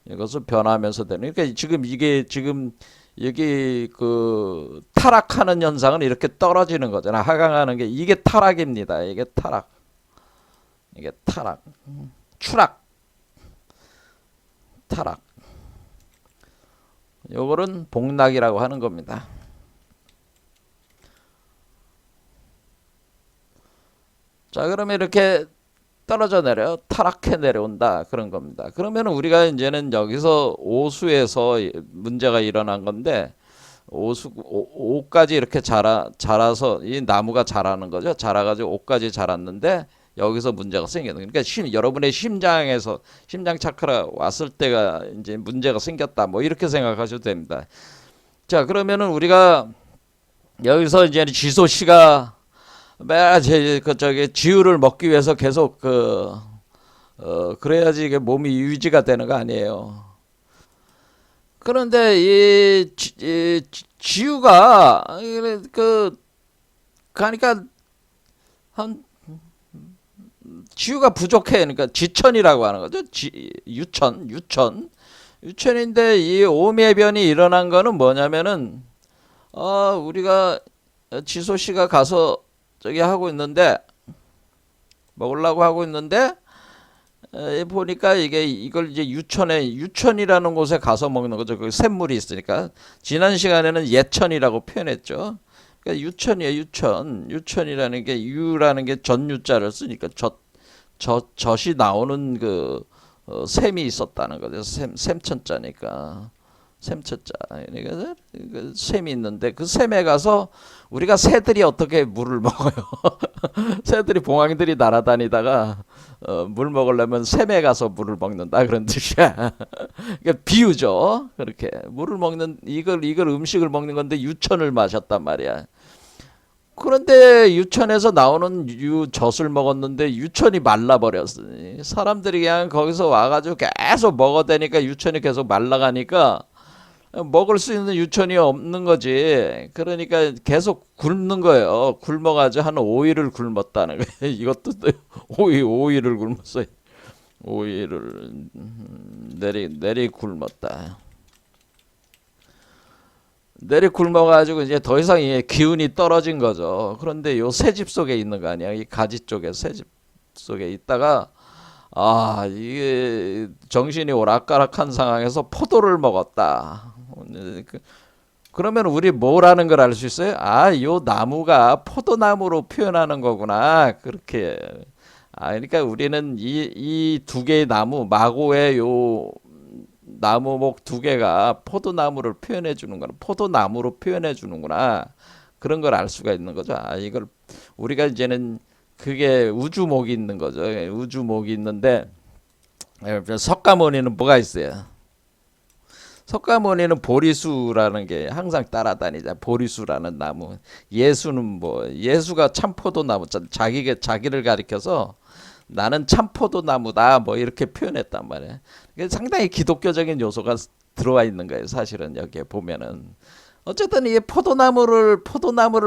이것을 변화하면서 되는. 그러니까 지금 여기 그 타락하는 현상은 이렇게 떨어지는 거잖아. 하강하는 게 이게 타락입니다. 이게 타락. 추락. 타락. 요거는 복락이라고 하는 겁니다. 자, 그러면 이렇게 떨어져 내려 타락해 내려온다 그런 겁니다. 그러면 우리가 이제는 여기서 오수에서 문제가 일어난 건데 5까지 이렇게 자라서 이 나무가 자라는 거죠. 자라가지고 5까지 자랐는데 여기서 문제가 생기는. 그러니까 여러분의 심장에서 심장 차크라 왔을 때가 이제 문제가 생겼다. 뭐 이렇게 생각하셔도 됩니다. 자, 그러면은 우리가 여기서 이제 지소 씨가 매일 저기 지우를 먹기 위해서 계속 그래야지 이게 몸이 유지가 되는 거 아니에요. 그런데 이 지우가 그러니까 한 지우가 부족해. 그러니까 지천이라고 하는 거죠. 유천인데 이 오매변이 일어난 거는 뭐냐면은 우리가 지소 씨가 가서 저기 하고 있는데 먹으려고 하고 있는데 보니까 이걸 이제 유천이라는 곳에 가서 먹는 거죠. 그 샘물이 있으니까. 지난 시간에는 예천이라고 표현했죠. 그러니까 유천이에요. 유천이라는 게 유라는 게 전유자를 쓰니까 젖이 나오는 샘이 있었다는 거죠. 샘천자니까. 샘천자. 그러니까 그 샘이 있는데 그 샘에 가서 우리가 새들이 어떻게 물을 먹어요? 새들이 봉황들이 날아다니다가 물 먹으려면 샘에 가서 물을 먹는다 그런 뜻이야. 그러니까 비유죠. 그렇게 물을 먹는 이걸 음식을 먹는 건데 유천을 마셨단 말이야. 그런데 유천에서 나오는 유젖을 먹었는데 유천이 말라버렸으니 사람들이 그냥 거기서 와가지고 계속 먹어대니까 유천이 계속 말라가니까 먹을 수 있는 유천이 없는 거지. 그러니까 계속 굶는 거예요. 굶어가지고 한 5일을 굶었다는 거예요. 이것도 5일을 굶었어요. 5일을 내리 굶었다. 내리 굶어가지고 이제 더 이상 기운이 떨어진 거죠. 그런데 요 새집 속에 있는 거 아니야? 이 가지 쪽에 새집 속에 있다가 이게 정신이 오락가락한 상황에서 포도를 먹었다. 그러면 우리 뭐라는 걸 알 수 있어요? 요 나무가 포도나무로 표현하는 거구나. 그렇게. 그러니까 우리는 이 두 개의 나무, 마고의 요 나무목 두 개가 포도나무를 표현해 주는구나. 포도나무로 표현해 주는구나. 그런 걸 알 수가 있는 거죠. 이걸 우리가 이제는 그게 우주목이 있는 거죠. 우주목이 있는데 석가모니는 뭐가 있어요? 석가모니는 보리수라는 게 항상 따라다니자. 보리수라는 나무. 예수는 예수가 참포도나무. 자기를 가리켜서 나는 참포도나무다. 뭐 이렇게 표현했단 말이에요. 상당히 기독교적인 요소가 들어와 있는 거예요. 사실은 여기에 보면은. 어쨌든 이 포도나무를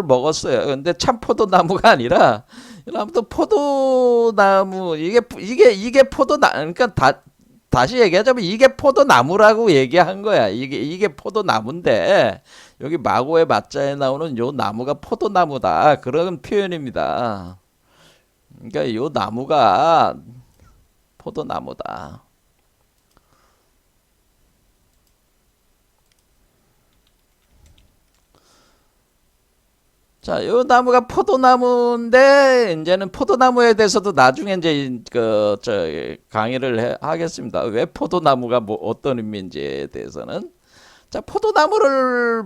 먹었어요. 근데 참포도나무가 아니라 아무튼 포도나무 이게 그러니까 다시 얘기하자면 이게 포도나무라고 얘기한 거야. 이게 포도나무인데 여기 마고의 맞자에 나오는 요 나무가 포도나무다. 그런 표현입니다. 그러니까 요 나무가 포도나무다. 자, 요 나무가 포도나무인데 이제는 포도나무에 대해서도 나중에 이제 강의를 하겠습니다. 왜 포도나무가 어떤 의미인지에 대해서는. 자, 포도나무를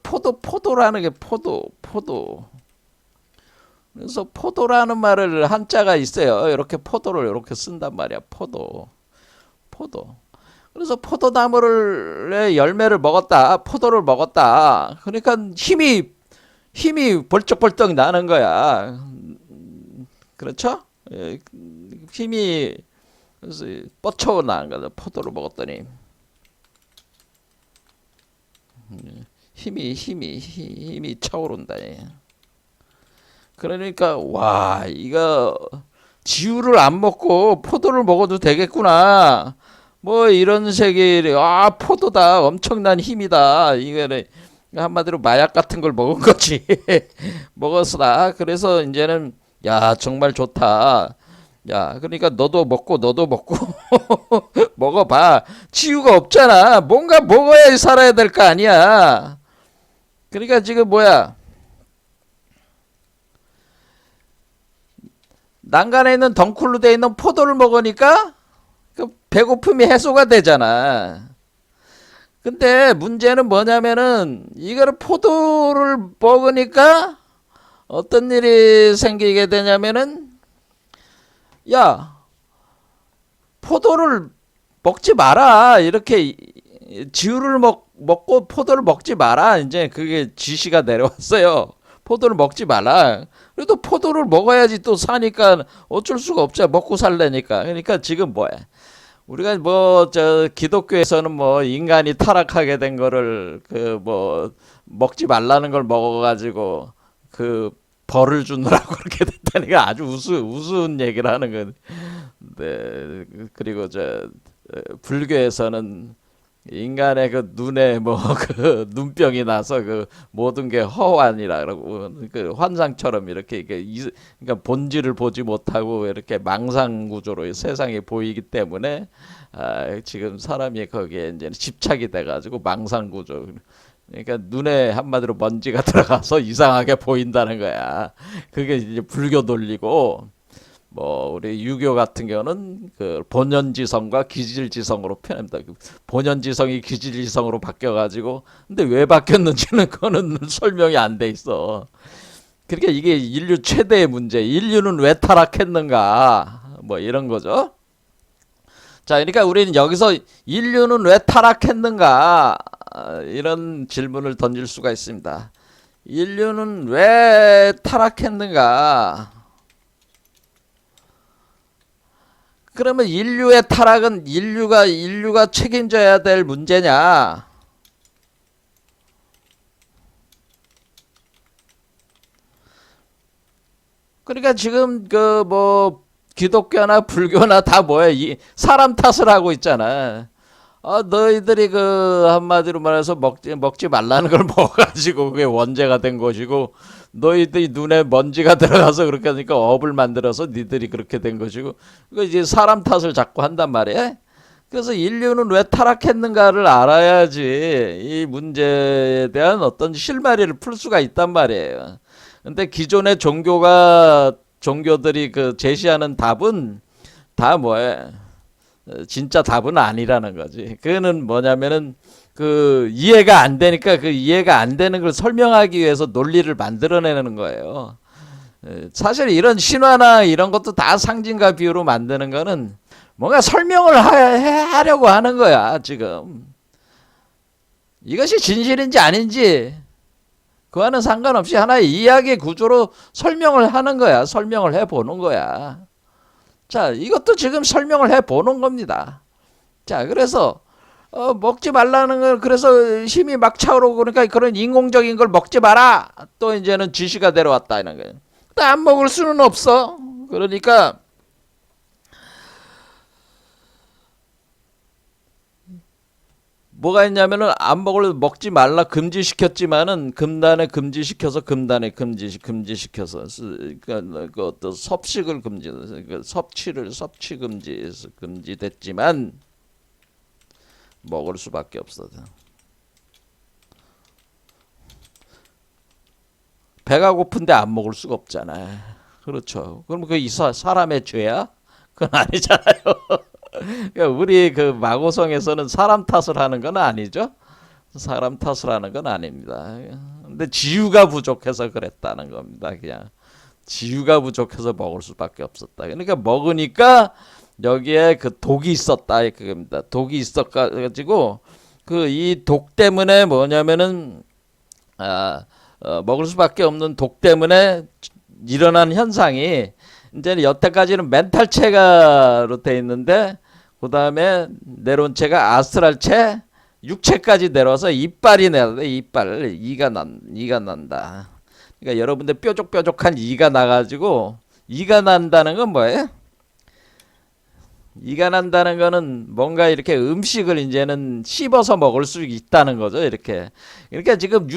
포도라는 게 포도. 그래서 포도라는 말을 한자가 있어요. 이렇게 포도를 이렇게 쓴단 말이야. 포도. 그래서 포도나무를 열매를 먹었다. 포도를 먹었다. 그러니까 힘이 벌쩍벌쩍 나는 거야. 그렇죠? 힘이 뻗쳐나는 거죠. 포도를 먹었더니 힘이 차오른다. 그러니까 이거 지우를 안 먹고 포도를 먹어도 되겠구나. 뭐 이런 색이 포도다. 엄청난 힘이다. 이게 한마디로 마약 같은 걸 먹은 거지. 먹었다. 그래서 이제는 정말 좋다. 그러니까 너도 먹고 먹어봐. 지우가 없잖아. 뭔가 먹어야 살아야 될 거 아니야. 그러니까 지금 난간에 있는 덩쿨로 돼 있는 포도를 먹으니까 그 배고픔이 해소가 되잖아. 근데 문제는 뭐냐면은 이거를 포도를 먹으니까 어떤 일이 생기게 되냐면은 야, 포도를 먹지 마라. 이렇게 지우를 먹고 포도를 먹지 마라. 이제 그게 지시가 내려왔어요. 포도를 먹지 말라. 그래도 포도를 먹어야지 또 사니까 어쩔 수가 없죠. 먹고 살래니까. 그러니까 지금 뭐야? 우리가 뭐 저 기독교에서는 뭐 인간이 타락하게 된 거를 그 뭐 먹지 말라는 걸 먹어가지고 그 벌을 주느라고 그렇게 됐다니까 아주 우스운 얘기를 하는 건. 네. 그리고 저 불교에서는 인간의 그 눈에 뭐 그 눈병이 나서 그 모든 게 허환이라고 그 환상처럼 이렇게 그러니까 본질을 보지 못하고 이렇게 망상 구조로 세상이 보이기 때문에 지금 사람이 거기에 이제 집착이 돼가지고 망상 구조. 그러니까 눈에 한마디로 먼지가 들어가서 이상하게 보인다는 거야. 그게 이제 불교 논리고. 뭐 우리 유교 같은 경우는 그 본연지성과 기질지성으로 표현합니다. 본연지성이 기질지성으로 바뀌어가지고 근데 왜 바뀌었는지는 그거는 설명이 안 돼 있어. 그러니까 이게 인류 최대의 문제. 인류는 왜 타락했는가? 뭐 이런 거죠. 자, 그러니까 우리는 여기서 인류는 왜 타락했는가? 이런 질문을 던질 수가 있습니다. 인류는 왜 타락했는가? 그러면 인류의 타락은 인류가 책임져야 될 문제냐? 그러니까 지금 그 뭐 기독교나 불교나 다 뭐야? 이 사람 탓을 하고 있잖아. 너희들이 그 한마디로 말해서 먹지 말라는 걸 먹어가지고 그게 원죄가 된 것이고 너희들이 눈에 먼지가 들어가서 그렇게 하니까 업을 만들어서 니들이 그렇게 된 것이고 그 이제 사람 탓을 자꾸 한단 말이야. 그래서 인류는 왜 타락했는가를 알아야지 이 문제에 대한 어떤 실마리를 풀 수가 있단 말이에요. 근데 기존의 종교들이 그 제시하는 답은 다 뭐야? 진짜 답은 아니라는 거지. 그거는 뭐냐면은 그 이해가 안 되니까 그 이해가 안 되는 걸 설명하기 위해서 논리를 만들어내는 거예요. 사실 이런 신화나 이런 것도 다 상징과 비유로 만드는 거는 뭔가 설명을 하려고 하는 거야, 지금. 이것이 진실인지 아닌지 그와는 상관없이 하나의 이야기 구조로 설명을 하는 거야. 설명을 해보는 거야. 자, 이것도 지금 설명을 해보는 겁니다. 자, 그래서 먹지 말라는 걸 그래서 힘이 막 차오르고 그러니까 그런 인공적인 걸 먹지 마라. 또 이제는 지시가 내려왔다 이런 거예요. 근데 안 먹을 수는 없어. 그러니까 뭐가 있냐면은 먹지 말라 금지시켰지만은 금단에 금지시켜서 그러니까 그 어떤 섭식을 섭취 금지됐지만 먹을 수밖에 없어. 배가 고픈데 안 먹을 수가 없잖아. 그렇죠. 그럼 그 사람의 죄야? 그건 아니잖아요. 그러니까 우리 그 마고성에서는 사람 탓을 하는 건 아니죠. 사람 탓을 하는 건 아닙니다. 근데 지유가 부족해서 그랬다는 겁니다. 그냥 지유가 부족해서 먹을 수밖에 없었다. 그러니까 먹으니까 여기에 그 독이 있었다 그겁니다. 독이 있어가지고 그 이 독 때문에 뭐냐면은 먹을 수밖에 없는 독 때문에 일어난 현상이 이제 여태까지는 멘탈체가로 돼 있는데 그 다음에 내려온체가 아스트랄체, 육체까지 내려와서 이빨이 내려다. 이가 난다. 그러니까 여러분들 뾰족뾰족한 이가 나가지고 이가 난다는 건 뭐예요? 이가 난다는 거는 뭔가 이렇게 음식을 이제는 씹어서 먹을 수 있다는 거죠. 이렇게. 그러니까 지금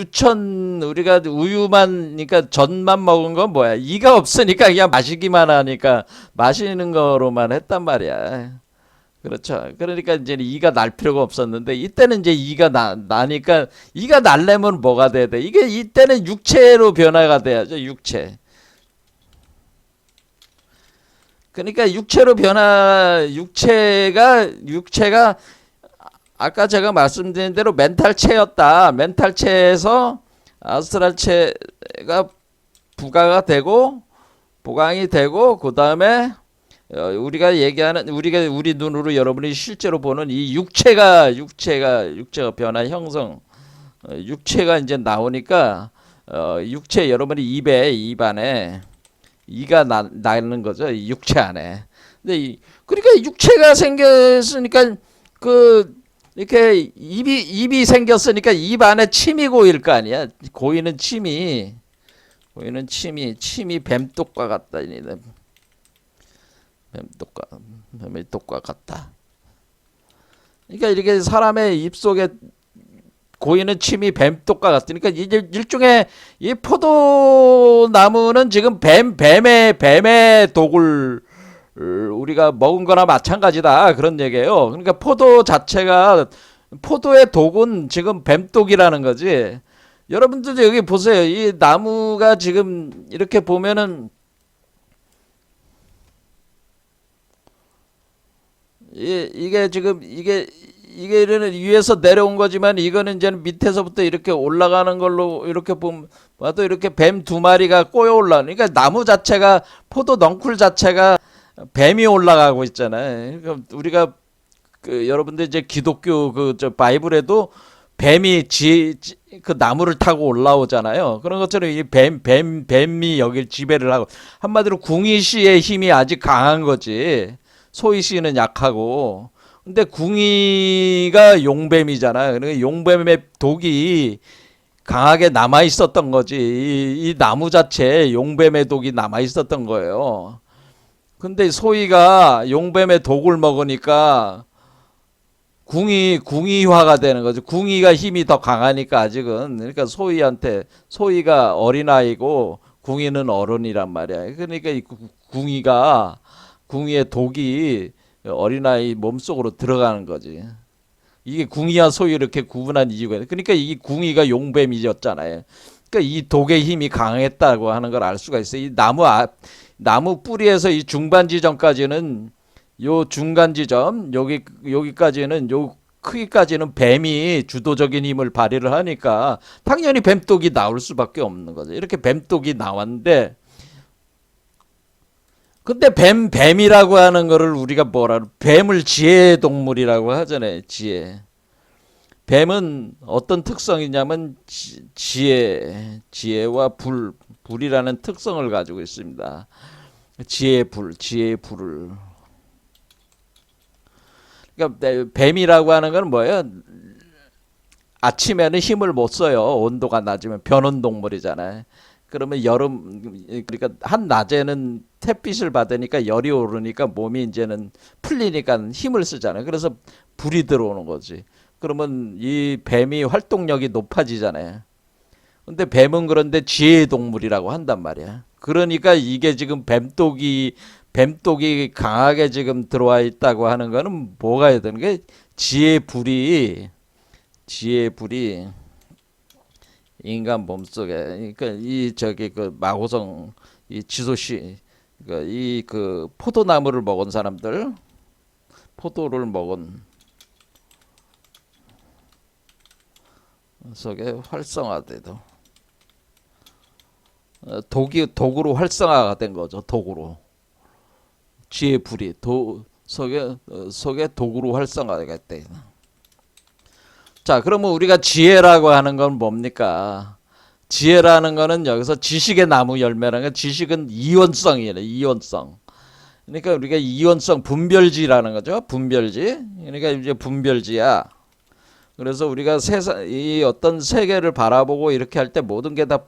우리가 우유만, 그러니까 전만 먹은 건 뭐야? 이가 없으니까 그냥 마시기만 하니까 마시는 거로만 했단 말이야. 그렇죠. 그러니까 이제 이가 날 필요가 없었는데 이때는 이제 이가 나니까 이가 날려면 뭐가 돼야 돼? 이게 이때는 육체로 변화가 돼야죠. 그러니까 육체가 아까 제가 말씀드린 대로 멘탈체였다. 멘탈체에서 아스트랄체가 부가가 되고 보강이 되고 그 다음에 우리가 얘기하는 우리 눈으로 여러분이 실제로 보는 이 육체가 변화 형성, 육체가 이제 나오니까 육체 여러분이 입안에 이가 나는 거죠. 이 육체 안에. 근데 그러니까 육체가 생겼으니까 그 이렇게 입이 생겼으니까 입 안에 침이 고일 거 아니야. 고이는 침이 뱀독과 같다. 뱀독과 같다. 그러니까 이렇게 사람의 입속에 고이는 침이 뱀독과 같으니까 이제 일종의 이 포도나무는 지금 뱀의 독을 우리가 먹은 거나 마찬가지다 그런 얘기예요. 그러니까 포도의 독은 지금 뱀독이라는 거지. 여러분들 여기 보세요. 이 나무가 지금 이렇게 보면은 이게 지금 이게 이는 위에서 내려온 거지만 이거는 이제 밑에서부터 이렇게 올라가는 걸로 이렇게 봐도 이렇게 뱀 두 마리가 꼬여 올라. 그러니까 나무 자체가 포도 넝쿨 자체가 뱀이 올라가고 있잖아요. 그러니까 우리가 여러분들 이제 기독교 저 바이블에도 뱀이 그 나무를 타고 올라오잖아요. 그런 것처럼 이 뱀이 여길 지배를 하고 한마디로 궁이 씨의 힘이 아직 강한 거지. 소희 씨는 약하고. 근데 궁이가 용뱀이잖아요. 그러니까 용뱀의 독이 강하게 남아 있었던 거지. 이 나무 자체에 용뱀의 독이 남아 있었던 거예요. 근데 소희가 용뱀의 독을 먹으니까 궁이화가 되는 거죠. 궁이가 힘이 더 강하니까 아직은. 그러니까 소희가 어린아이고 궁이는 어른이란 말이야. 그러니까 이 궁이의 독이 어린아이 몸속으로 들어가는 거지. 이게 궁이와 소희 이렇게 구분한 이유가 있어요. 그러니까 이 궁이가 용뱀이었잖아요. 그러니까 이 독의 힘이 강했다고 하는 걸 알 수가 있어요. 이 나무 뿌리에서 이 중반 지점까지는 요 중간 지점 여기까지는 요 크기까지는 뱀이 주도적인 힘을 발휘를 하니까 당연히 뱀독이 나올 수밖에 없는 거죠. 이렇게 뱀독이 나왔는데 근데 뱀이라고 하는 거를 우리가 뱀을 지혜 동물이라고 하잖아요. 뱀은 어떤 특성이냐면 지혜와 불이라는 특성을 가지고 있습니다. 지혜의 불을. 그러니까 뱀이라고 하는 건 뭐예요? 아침에는 힘을 못 써요. 온도가 낮으면 변온 동물이잖아요. 그러면 그러니까 한낮에는 햇빛을 받으니까 열이 오르니까 몸이 이제는 풀리니까 힘을 쓰잖아요. 그래서 불이 들어오는 거지. 그러면 이 뱀이 활동력이 높아지잖아요. 근데 뱀은 그런데 지혜의 동물이라고 한단 말이야. 그러니까 이게 지금 뱀독이 강하게 지금 들어와 있다고 하는 거는 뭐가 해야 되는 게 지혜의 불이 인간 몸속에 그러니까 이 저기 그 마호성 이 지소씨 그러니까 이 그 포도나무를 먹은 사람들 포도를 먹은 속에 활성화돼도 독으로 활성화가 된 거죠. 독으로 지혜의 불이 속에 독으로 활성화가 돼. 자, 그러면 우리가 지혜라고 하는 건 뭡니까? 지혜라는 거는 여기서 지식의 나무 열매라는 건 지식은 이원성이에요. 이원성. 그러니까 우리가 이원성 분별지라는 거죠. 분별지. 그러니까 이제 분별지야. 그래서 우리가 이 어떤 세계를 바라보고 이렇게 할 때 모든 게 다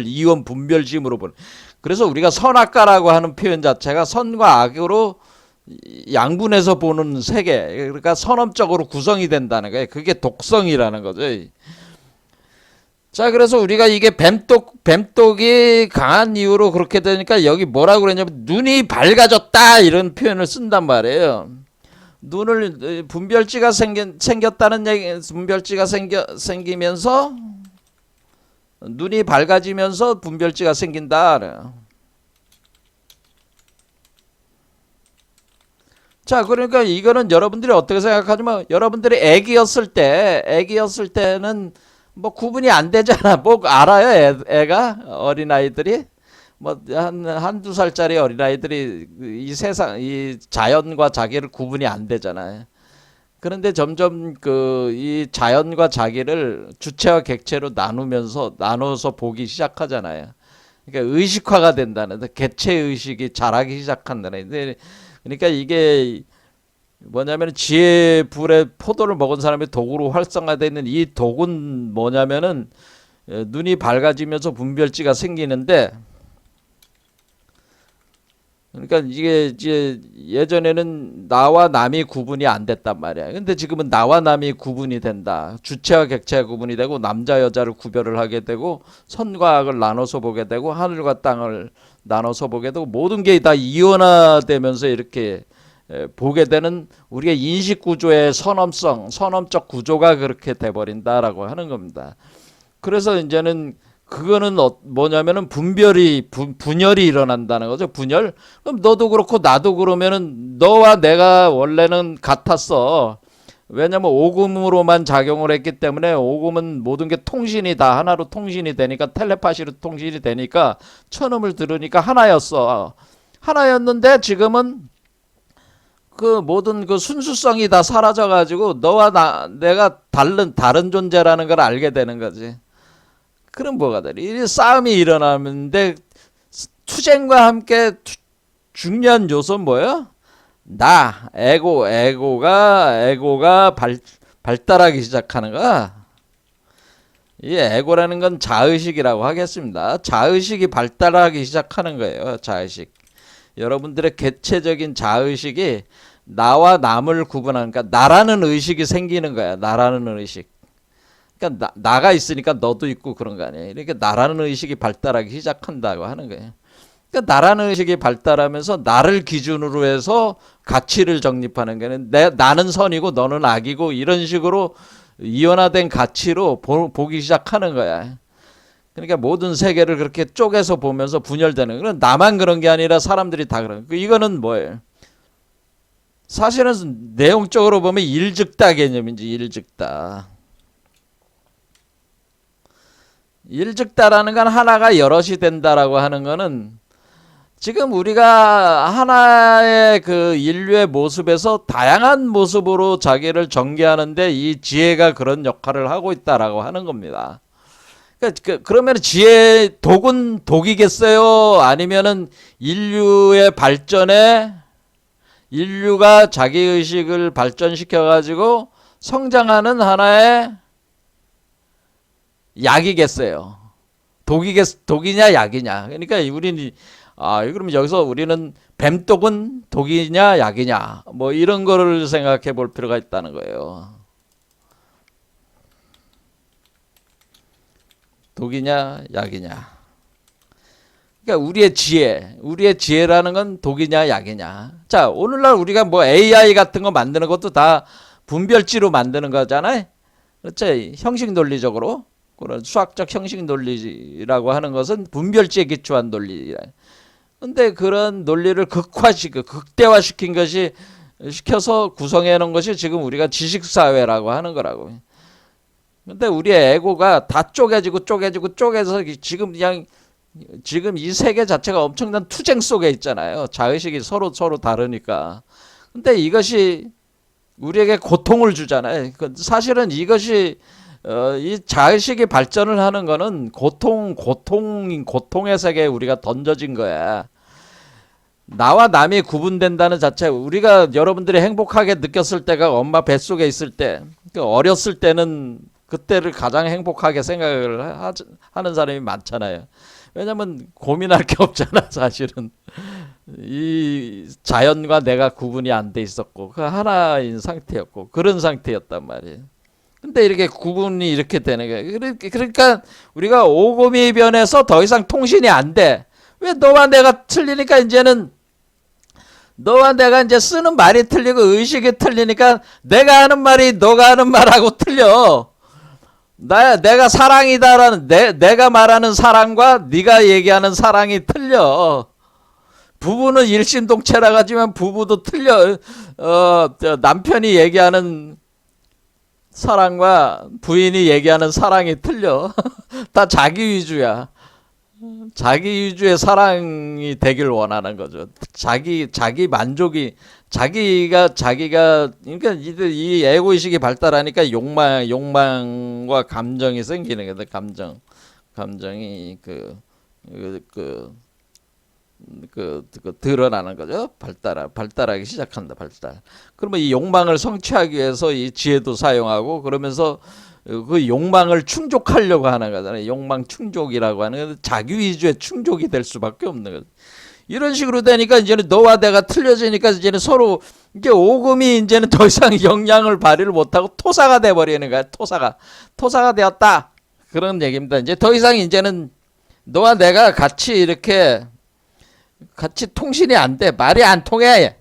이원 분별심으로 보는. 그래서 우리가 선악과라고 하는 표현 자체가 선과 악으로 양분해서 보는 세계, 그러니까 선험적으로 구성이 된다는 거예요. 그게 독성이라는 거죠. 자, 그래서 우리가 이게 뱀독이 강한 이유로 그렇게 되니까 여기 뭐라고 그랬냐면 눈이 밝아졌다 이런 표현을 쓴단 말이에요. 분별지가 생겼다는 얘기, 분별지가 생기면서 눈이 밝아지면서 분별지가 생긴다. 자, 그러니까 이거는 여러분들이 어떻게 생각하지만 여러분들이 애기였을 때는 뭐 구분이 안 되잖아. 뭐 알아요, 애가 어린아이들이 뭐 한두 살짜리 어린아이들이 이 세상 이 자연과 자기를 구분이 안 되잖아요. 그런데 점점 이 자연과 자기를 주체와 객체로 나누면서 나눠서 보기 시작하잖아요. 그러니까 의식화가 된다는, 개체 의식이 자라기 시작한다는. 그러니까 이게 뭐냐면 지혜 불에 포도를 먹은 사람이 독으로 활성화되어 있는 이 독은 뭐냐면은 눈이 밝아지면서 분별지가 생기는데, 그러니까 이게 이제 예전에는 나와 남이 구분이 안 됐단 말이야. 근데 지금은 나와 남이 구분이 된다. 주체와 객체가 구분이 되고 남자 여자를 구별을 하게 되고 선과 악을 나눠서 보게 되고 하늘과 땅을 나눠서 보게 되고 모든 게 다 이원화되면서 이렇게 보게 되는 우리의 인식 구조의 선험적 구조가 그렇게 돼버린다라고 하는 겁니다. 그래서 이제는 그거는 뭐냐면은 분열이 일어난다는 거죠. 분열. 그럼 너도 그렇고 나도 그러면은 너와 내가 원래는 같았어. 왜냐면 오금으로만 작용을 했기 때문에, 오금은 모든 게 통신이 다 하나로 통신이 되니까, 텔레파시로 통신이 되니까 천음을 들으니까 하나였어. 하나였는데 지금은 그 모든 그 순수성이 다 사라져 가지고 너와 내가 다른 존재라는 걸 알게 되는 거지. 그럼 뭐가 돼? 이 싸움이 일어나는데 투쟁과 함께 중요한 요소는 뭐예요? 에고가 발달하기 시작하는 거야. 이 에고라는 건 자의식이라고 하겠습니다. 자의식이 발달하기 시작하는 거예요. 자의식. 여러분들의 개체적인 자의식이 나와 남을 구분하는, 그러니까 나라는 의식이 생기는 거야. 나라는 의식. 그러니까 나가 있으니까 너도 있고 그런 거 아니에요. 그러니까 나라는 의식이 발달하기 시작한다고 하는 거예요. 그러니까 나라는 의식이 발달하면서 나를 기준으로 해서 가치를 정립하는 거는 나는 선이고 너는 악이고 이런 식으로 이원화된 가치로 보기 시작하는 거야. 그러니까 모든 세계를 그렇게 쪼개서 보면서 분열되는. 그런 나만 그런 게 아니라 사람들이 다 그런. 이거는 뭐예요? 사실은 내용적으로 보면 일즉다 개념인지 일즉다. 일즉다라는 건 하나가 여럿이 된다라고 하는 거는 지금 우리가 하나의 그 인류의 모습에서 다양한 모습으로 자기를 전개하는데 이 지혜가 그런 역할을 하고 있다라고 하는 겁니다. 그러면 독은 독이겠어요? 아니면은 인류의 발전에 인류가 자기의식을 발전시켜가지고 성장하는 하나의 약이겠어요? 독이냐 약이냐? 그러니까 우리는 그러면 여기서 우리는 뱀독은 독이냐 약이냐? 뭐 이런 거를 생각해 볼 필요가 있다는 거예요. 독이냐 약이냐. 그러니까 우리의 지혜라는 건 독이냐 약이냐. 자, 오늘날 우리가 뭐 AI 같은 거 만드는 것도 다 분별지로 만드는 거잖아요. 그렇죠? 형식 논리적으로. 그런 수학적 형식 논리라고 하는 것은 분별지에 기초한 논리라. 근데 그런 논리를 극대화시킨 것이 시켜서 구성해 놓은 것이 지금 우리가 지식사회라고 하는 거라고. 근데 우리의 에고가 다 쪼개서 지금 이 세계 자체가 엄청난 투쟁 속에 있잖아요. 자의식이 서로 다르니까. 근데 이것이 우리에게 고통을 주잖아요. 사실은 이것이 이 자의식이 발전을 하는 거는 고통의 세계에 우리가 던져진 거야. 나와 남이 구분된다는 자체, 우리가 여러분들이 행복하게 느꼈을 때가 엄마 뱃속에 있을 때, 어렸을 때는 그때를 가장 행복하게 생각을 하는 사람이 많잖아요. 왜냐면 고민할 게 없잖아, 사실은. 이 자연과 내가 구분이 안 돼 있었고, 그 하나인 상태였고, 그런 상태였단 말이에요. 근데 이렇게 구분이 이렇게 되는 거예요. 그러니까 우리가 오금이 변해서 더 이상 통신이 안 돼. 왜 너와 내가 틀리니까 이제는 너와 내가 이제 쓰는 말이 틀리고 의식이 틀리니까 내가 하는 말이 너가 하는 말하고 틀려. 내가 사랑이다라는 내가 말하는 사랑과 네가 얘기하는 사랑이 틀려. 부부는 일심동체라 하지만 부부도 틀려. 남편이 얘기하는 사랑과 부인이 얘기하는 사랑이 틀려. 다 자기 위주야. 자기 위주의 사랑이 되길 원하는 거죠. 자기 만족이 자기가 그러니까 이 에고 의식이 발달하니까 욕망과 감정이 생기는 거다. 감정이 드러나는 거죠. 발달하기 시작한다. 발달. 그러면 이 욕망을 성취하기 위해서 이 지혜도 사용하고 그러면서 그 욕망을 충족하려고 하는 거잖아요. 욕망 충족이라고 하는 건 자기 위주의 충족이 될 수밖에 없는 거죠. 이런 식으로 되니까 이제는 너와 내가 틀려지니까 이제는 서로 이제 오금이 이제는 더 이상 영향을 발휘를 못하고 토사가 돼 버리는 거야. 토사가 되었다. 그런 얘기입니다. 이제 더 이상 이제는 너와 내가 같이 통신이 안 돼. 말이 안 통해.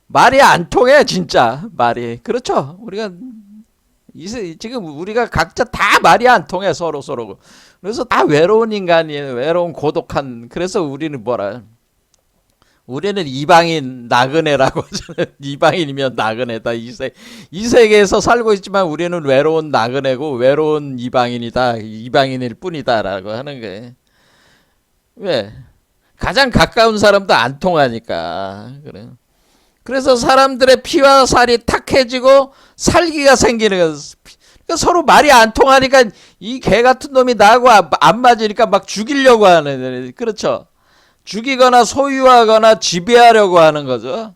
말이 안 통해 진짜 말이. 그렇죠. 지금 우리가 각자 다 말이 안 통해 서로. 그래서 다 외로운 인간이에요. 외로운 고독한. 그래서 우리는 이방인 나그네라고 하잖아요. 이방인이면 나그네다. 이 세계에서 살고 있지만 우리는 외로운 나그네고 외로운 이방인이다. 이방인일 뿐이다라고 하는 거예요. 왜? 가장 가까운 사람도 안 통하니까. 그래. 그래서 사람들의 피와 살이 탁해지고 살기가 생기는 거예요. 그러니까 서로 말이 안 통하니까 이 개 같은 놈이 나하고 안 맞으니까 막 죽이려고 하는. 그렇죠. 죽이거나 소유하거나 지배하려고 하는 거죠.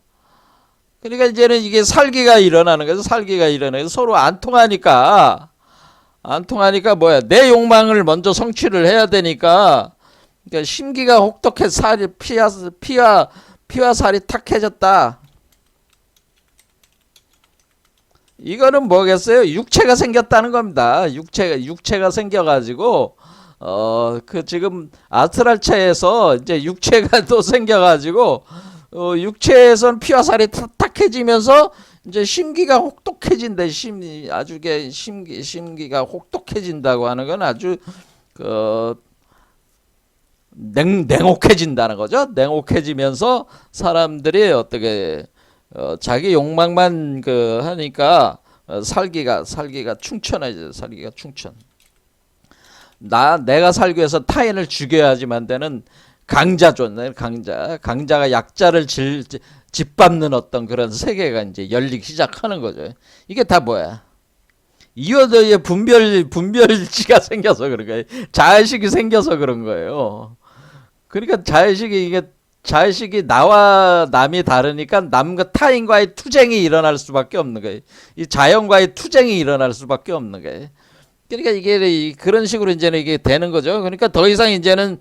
그러니까 이제는 이게 살기가 일어나는 거죠. 서로 안 통하니까 뭐야? 내 욕망을 먼저 성취를 해야 되니까. 그러니까 심기가 혹독해 피와 살이 탁해졌다. 이거는 뭐겠어요? 육체가 생겼다는 겁니다. 육체가 생겨가지고 지금 아스트랄차에서 이제 육체가 또 생겨가지고 육체에선 피와 살이 탁해지면서 이제 심기가 혹독해진다. 심기가 혹독해진다고 하는 건 아주 냉혹해진다는 거죠. 냉혹해지면서 사람들이 어떻게 자기 욕망만 하니까 살기가 충천해져. 살기가 충천. 내가 살기 위해서 타인을 죽여야지만 되는 강자죠. 강자가 약자를 짓밟는 어떤 그런 세계가 이제 열리기 시작하는 거죠. 이게 다 뭐야? 이어져의 분별지가 생겨서 그런 거예요. 자의식이 생겨서 그런 거예요. 그러니까 자의식이 나와 남이 다르니까 남과 타인과의 투쟁이 일어날 수밖에 없는 거예요. 이 자연과의 투쟁이 일어날 수밖에 없는 거예요. 그러니까 이게 그런 식으로 이제는 이게 되는 거죠. 그러니까 더 이상 이제는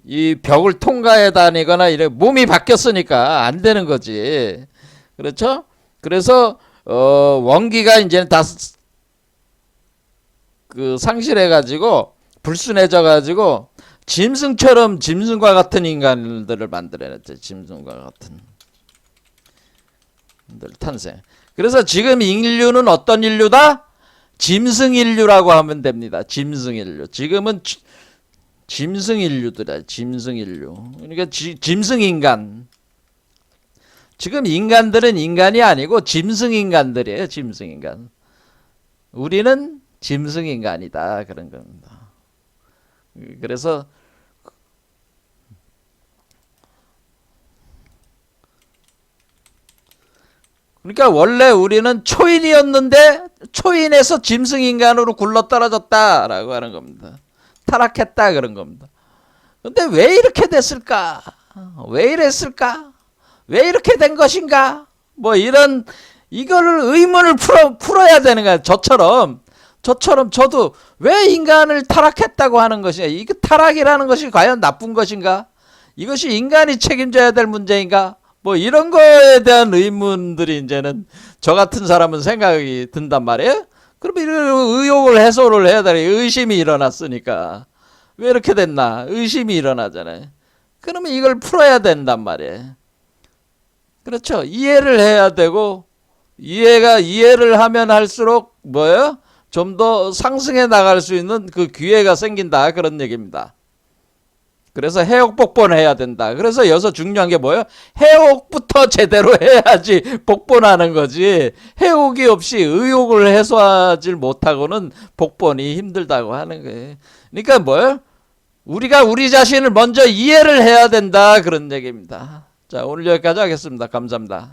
이 벽을 통과해 다니거나 이래 몸이 바뀌었으니까 안 되는 거지. 그렇죠? 그래서 원기가 이제는 다 상실해 가지고 불순해져 가지고 짐승과 같은 인간들을 만들어냈죠. 짐승과 같은 인들 탄생. 그래서 지금 인류는 어떤 인류다? 짐승 인류라고 하면 됩니다. 짐승 인류. 지금은 짐승 인류들이야. 짐승 인류. 그러니까 짐승 인간. 지금 인간들은 인간이 아니고 짐승 인간들이에요. 짐승 인간. 우리는 짐승 인간이다. 그런 겁니다. 그래서 그러니까 원래 우리는 초인이었는데 초인에서 짐승인간으로 굴러떨어졌다라고 하는 겁니다. 타락했다 그런 겁니다. 근데 왜 이렇게 됐을까? 왜 이랬을까? 왜 이렇게 된 것인가? 뭐 이거를 의문을 풀어야 되는 거야. 저처럼 저도 왜 인간을 타락했다고 하는 것이냐? 이거 타락이라는 것이 과연 나쁜 것인가? 이것이 인간이 책임져야 될 문제인가? 뭐 이런 거에 대한 의문들이 이제는 저 같은 사람은 생각이 든단 말이에요. 그럼 이런 의혹을 해소를 해야 돼. 의심이 일어났으니까 왜 이렇게 됐나? 의심이 일어나잖아요. 그러면 이걸 풀어야 된단 말이에요. 그렇죠? 이해를 해야 되고 이해를 하면 할수록 뭐예요? 좀 더 상승해 나갈 수 있는 그 기회가 생긴다 그런 얘기입니다. 그래서 해옥 복본해야 된다. 그래서 여기서 중요한 게 뭐예요? 해옥부터 제대로 해야지 복본하는 거지. 해옥이 없이 의욕을 해소하지 못하고는 복본이 힘들다고 하는 거예요. 그러니까 뭐예요? 우리가 우리 자신을 먼저 이해를 해야 된다. 그런 얘기입니다. 자, 오늘 여기까지 하겠습니다. 감사합니다.